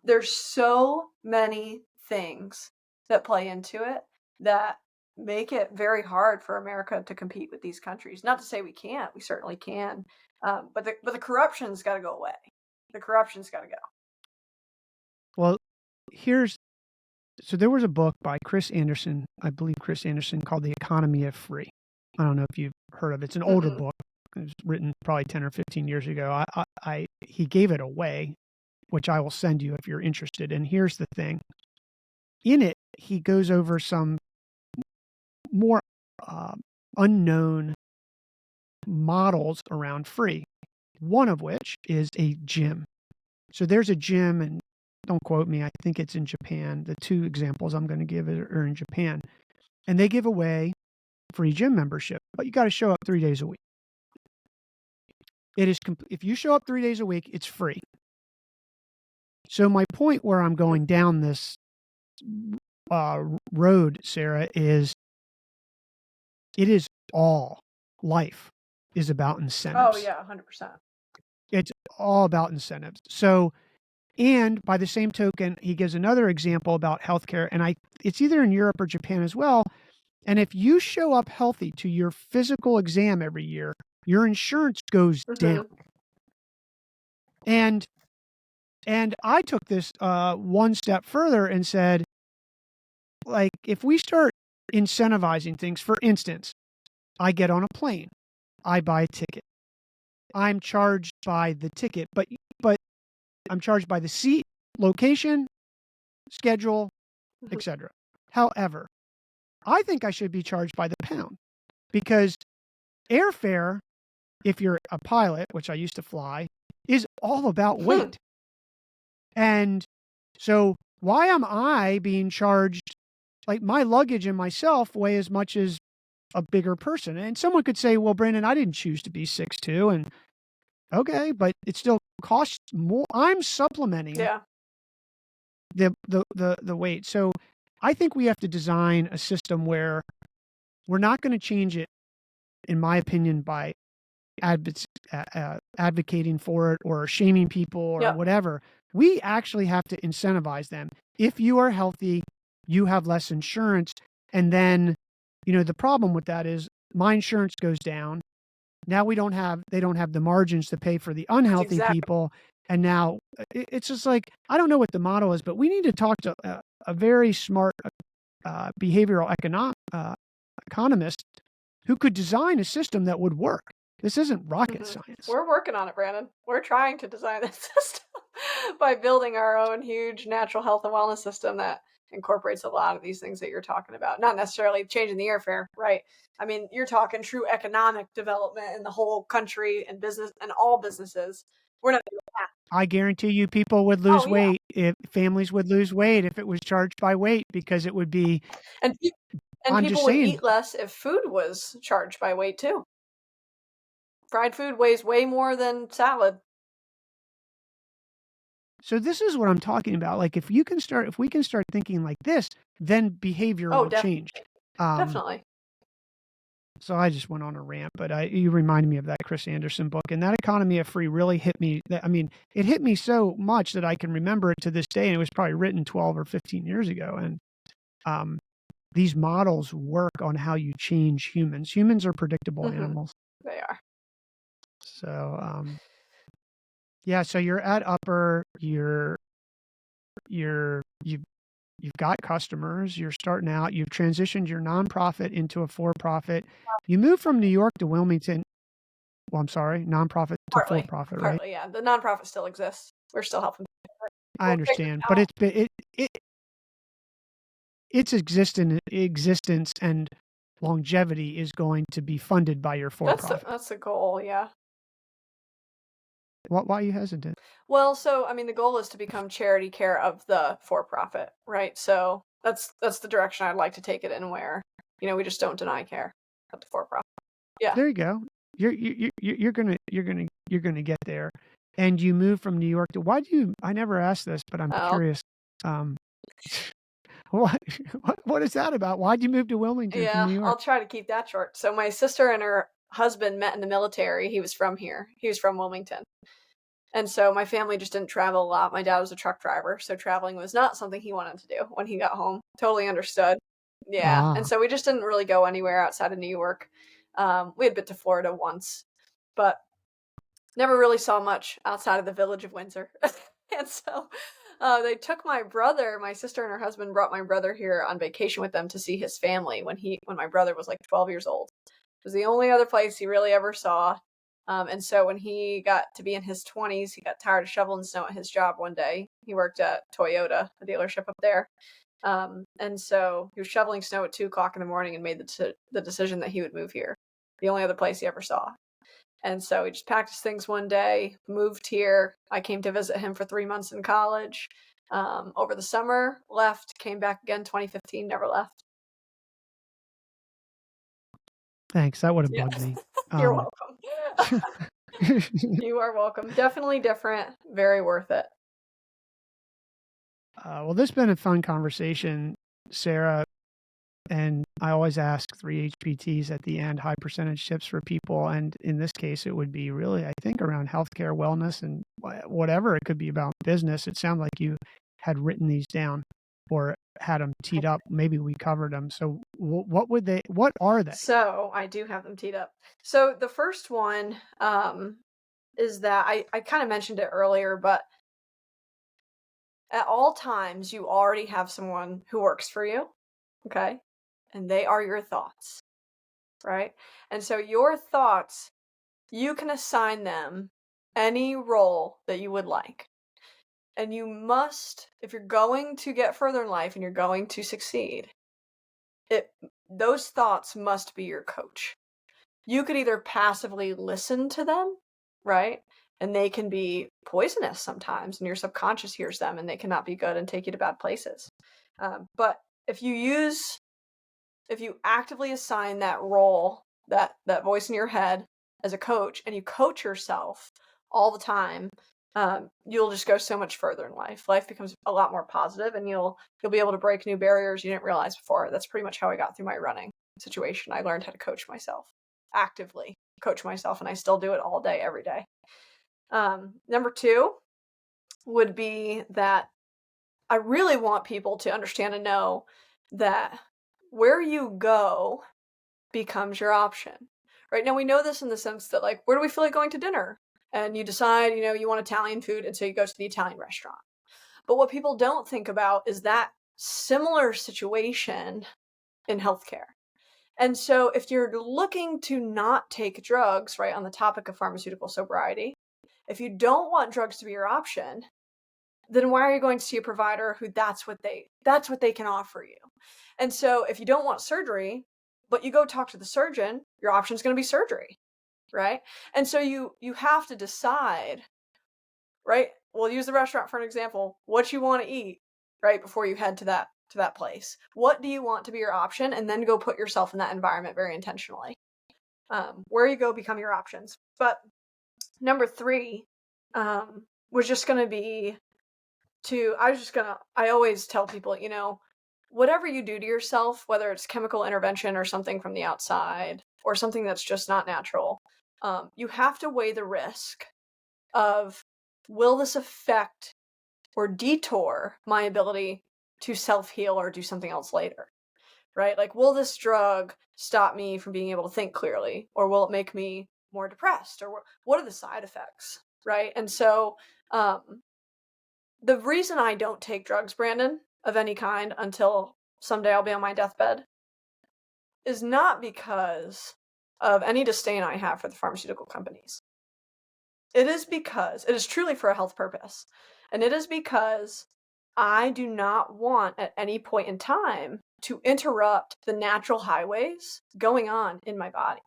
There's so many things that play into it that make it very hard for America to compete with these countries. Not to say we can't, we certainly can, but the corruption's got to go away. The corruption's got to go. Well, so there was a book by Chris Anderson, I believe Chris Anderson, called The Economy of Free. I don't know if you've heard of it. It's an older book. It was written probably 10 or 15 years ago. He gave it away, which I will send you if you're interested. And here's the thing. In it, he goes over some more unknown models around free, one of which is a gym. So there's a gym, and don't quote me, I think it's in Japan. The two examples I'm going to give are in Japan. And they give away free gym membership, but you got to show up 3 days a week. If you show up 3 days a week, it's free. So my point where I'm going down this road, Sarah, is it is all life is about incentives. Oh yeah, 100%. It's all about incentives. So, and by the same token, he gives another example about healthcare, and it's either in Europe or Japan as well. And if you show up healthy to your physical exam every year, your insurance goes down. And I took this one step further and said, like, if we start incentivizing things, for instance, I get on a plane, I buy a ticket, I'm charged by the ticket, but I'm charged by the seat, location, schedule, etc. However, I think I should be charged by the pound, because airfare, if you're a pilot, which I used to fly, is all about weight. And so why am I being charged, like my luggage and myself weigh as much as a bigger person? And someone could say, well, Brandon, I didn't choose to be 6'2", and okay, but it still costs more. I'm supplementing the weight. So I think we have to design a system where we're not going to change it, in my opinion, by advocating for it or shaming people or whatever. We actually have to incentivize them. If you are healthy, you have less insurance. And then, the problem with that is my insurance goes down. Now they don't have the margins to pay for the unhealthy people. And now it's just like, I don't know what the model is, but we need to talk to a very smart behavioral economist who could design a system that would work. This isn't rocket science. We're working on it, Brandon. We're trying to design this system by building our own huge natural health and wellness system that incorporates a lot of these things that you're talking about. Not necessarily changing the airfare, right? I mean, you're talking true economic development in the whole country and business and all businesses. We're not doing that. I guarantee you people would lose weight if families would lose weight if it was charged by weight, because it would be. And people would eat less if food was charged by weight too. Fried food weighs way more than salad. So this is what I'm talking about. Like, if we can start thinking like this, then behavior will change. Definitely. So I just went on a rant, but you reminded me of that Chris Anderson book, and that Economy of Free really hit me. It hit me so much that I can remember it to this day, and it was probably written 12 or 15 years ago. And these models work on how you change humans. Humans are predictable animals. They are. So, so you're at Upper, you've got customers, you're starting out, you've transitioned your nonprofit into a for-profit. You moved from New York to Wilmington. Well, I'm sorry, nonprofit to for-profit, right? Partly, yeah. The nonprofit still exists. We're still helping. I understand, but its existence and longevity is going to be funded by your for-profit. That's the goal, yeah. Why are you hesitant? Well, so I mean, the goal is to become charity care of the for-profit, right? So that's the direction I'd like to take it in, where we just don't deny care at the for-profit. Yeah. There you go. You're gonna get there. And you moved from New York to why do you I never asked this, but I'm Oh, curious. Um, what what is that about? Why'd you move to Wilmington from yeah. New York? I'll try to keep that short. So my sister and her husband met in the military. He was from here. He was from Wilmington. And so my family just didn't travel a lot. My dad was a truck driver, so traveling was not something he wanted to do when he got home. Totally understood. Yeah. And Ah, so we just didn't really go anywhere outside of New York. We had been to Florida once, but never really saw much outside of the village of Windsor. And so they took my sister and her husband brought my brother here on vacation with them to see his family when my brother was like 12 years old. It was the only other place he really ever saw. And so when he got to be in his 20s, he got tired of shoveling snow at his job one day. He worked at Toyota, a dealership up there. And so he was shoveling snow at 2 o'clock in the morning and made the decision that he would move here, the only other place he ever saw. And so he just packed his things one day, moved here. I came to visit him for 3 months in college. Over the summer, left, came back again 2015, never left. thanks. That would have Yeah, bugged me. you're Um, welcome. You are welcome. Definitely different, very worth it. well, this has been a fun conversation, Sarah. And I always ask 3 HPTs at the end, high percentage tips for people. And in this case, it would be really, I think, around healthcare, wellness, and whatever. It could be about business. It sounded like you had written these down or had them teed up. Maybe we covered them. So what are they? So I do have them teed up. So the first one is that I kind of mentioned it earlier, but at all times you already have someone who works for you, okay? And they are your thoughts, right? And so your thoughts, you can assign them any role that you would like. And you must, if you're going to get further in life and you're going to succeed, it those thoughts must be your coach. You could either passively listen to them, right? And they can be poisonous sometimes, and your subconscious hears them, and they cannot be good and take you to bad places. But if you actively assign that role, that voice in your head as a coach, and you coach yourself all the time, you'll just go so much further in life. Life becomes a lot more positive, and you'll be able to break new barriers you didn't realize before. That's pretty much how I got through my running situation. I learned how to coach myself, actively coach myself, and I still do it all day, every day. Number two would be that I really want people to understand and know that where you go becomes your option. Right now, we know this in the sense that, like, where do we feel like going to dinner? And you decide, you want Italian food, and so you go to the Italian restaurant. But what people don't think about is that similar situation in healthcare. And so if you're looking to not take drugs, right, on the topic of pharmaceutical sobriety, if you don't want drugs to be your option, then why are you going to see a provider who that's what they can offer you? And so if you don't want surgery, but you go talk to the surgeon, your option is going to be surgery, right? And so you have to decide, right? We'll use the restaurant for an example, what you want to eat, right, before you head to that place. What do you want to be your option? And then go put yourself in that environment very intentionally. Where you go become your options. But number three was just going to be I always tell people, whatever you do to yourself, whether it's chemical intervention or something from the outside or something that's just not natural, you have to weigh the risk of, will this affect or detour my ability to self-heal or do something else later, right? Like, will this drug stop me from being able to think clearly, or will it make me more depressed, or what are the side effects, right? And so the reason I don't take drugs, Brandon, of any kind until someday I'll be on my deathbed, is not because of any disdain I have for the pharmaceutical companies. It is truly for a health purpose. And it is because I do not want at any point in time to interrupt the natural highways going on in my body.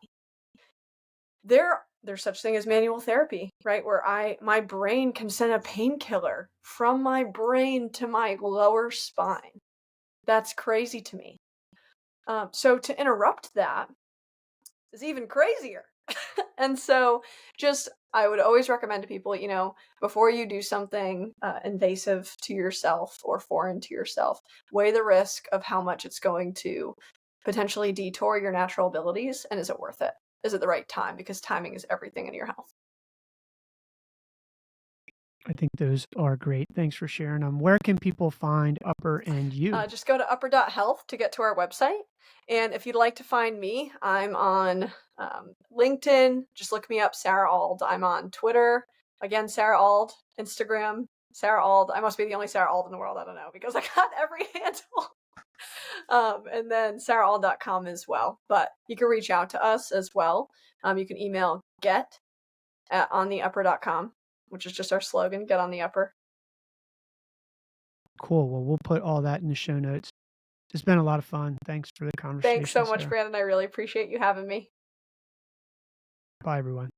There's such thing as manual therapy, right? Where my brain can send a painkiller from my brain to my lower spine. That's crazy to me. So to interrupt that is even crazier. And so just I would always recommend to people, before you do something invasive to yourself or foreign to yourself, weigh the risk of how much it's going to potentially detour your natural abilities, and is it worth it? Is it the right time? Because timing is everything in your health. I think those are great. Thanks for sharing them. Where can people find Upper and you? Just go to upper.health to get to our website. And if you'd like to find me, I'm on LinkedIn. Just look me up, Sara Auld. I'm on Twitter. Again, Sara Auld. Instagram, Sara Auld. I must be the only Sara Auld in the world. I don't know, because I got every handle. And then saraauld.com as well. But you can reach out to us as well. You can email get@ontheupper.com, which is just our slogan, get on the upper. Cool. Well, we'll put all that in the show notes. It's been a lot of fun. Thanks for the Thanks conversation, so much, Sara. Brandon. I really appreciate you having me. Bye, everyone.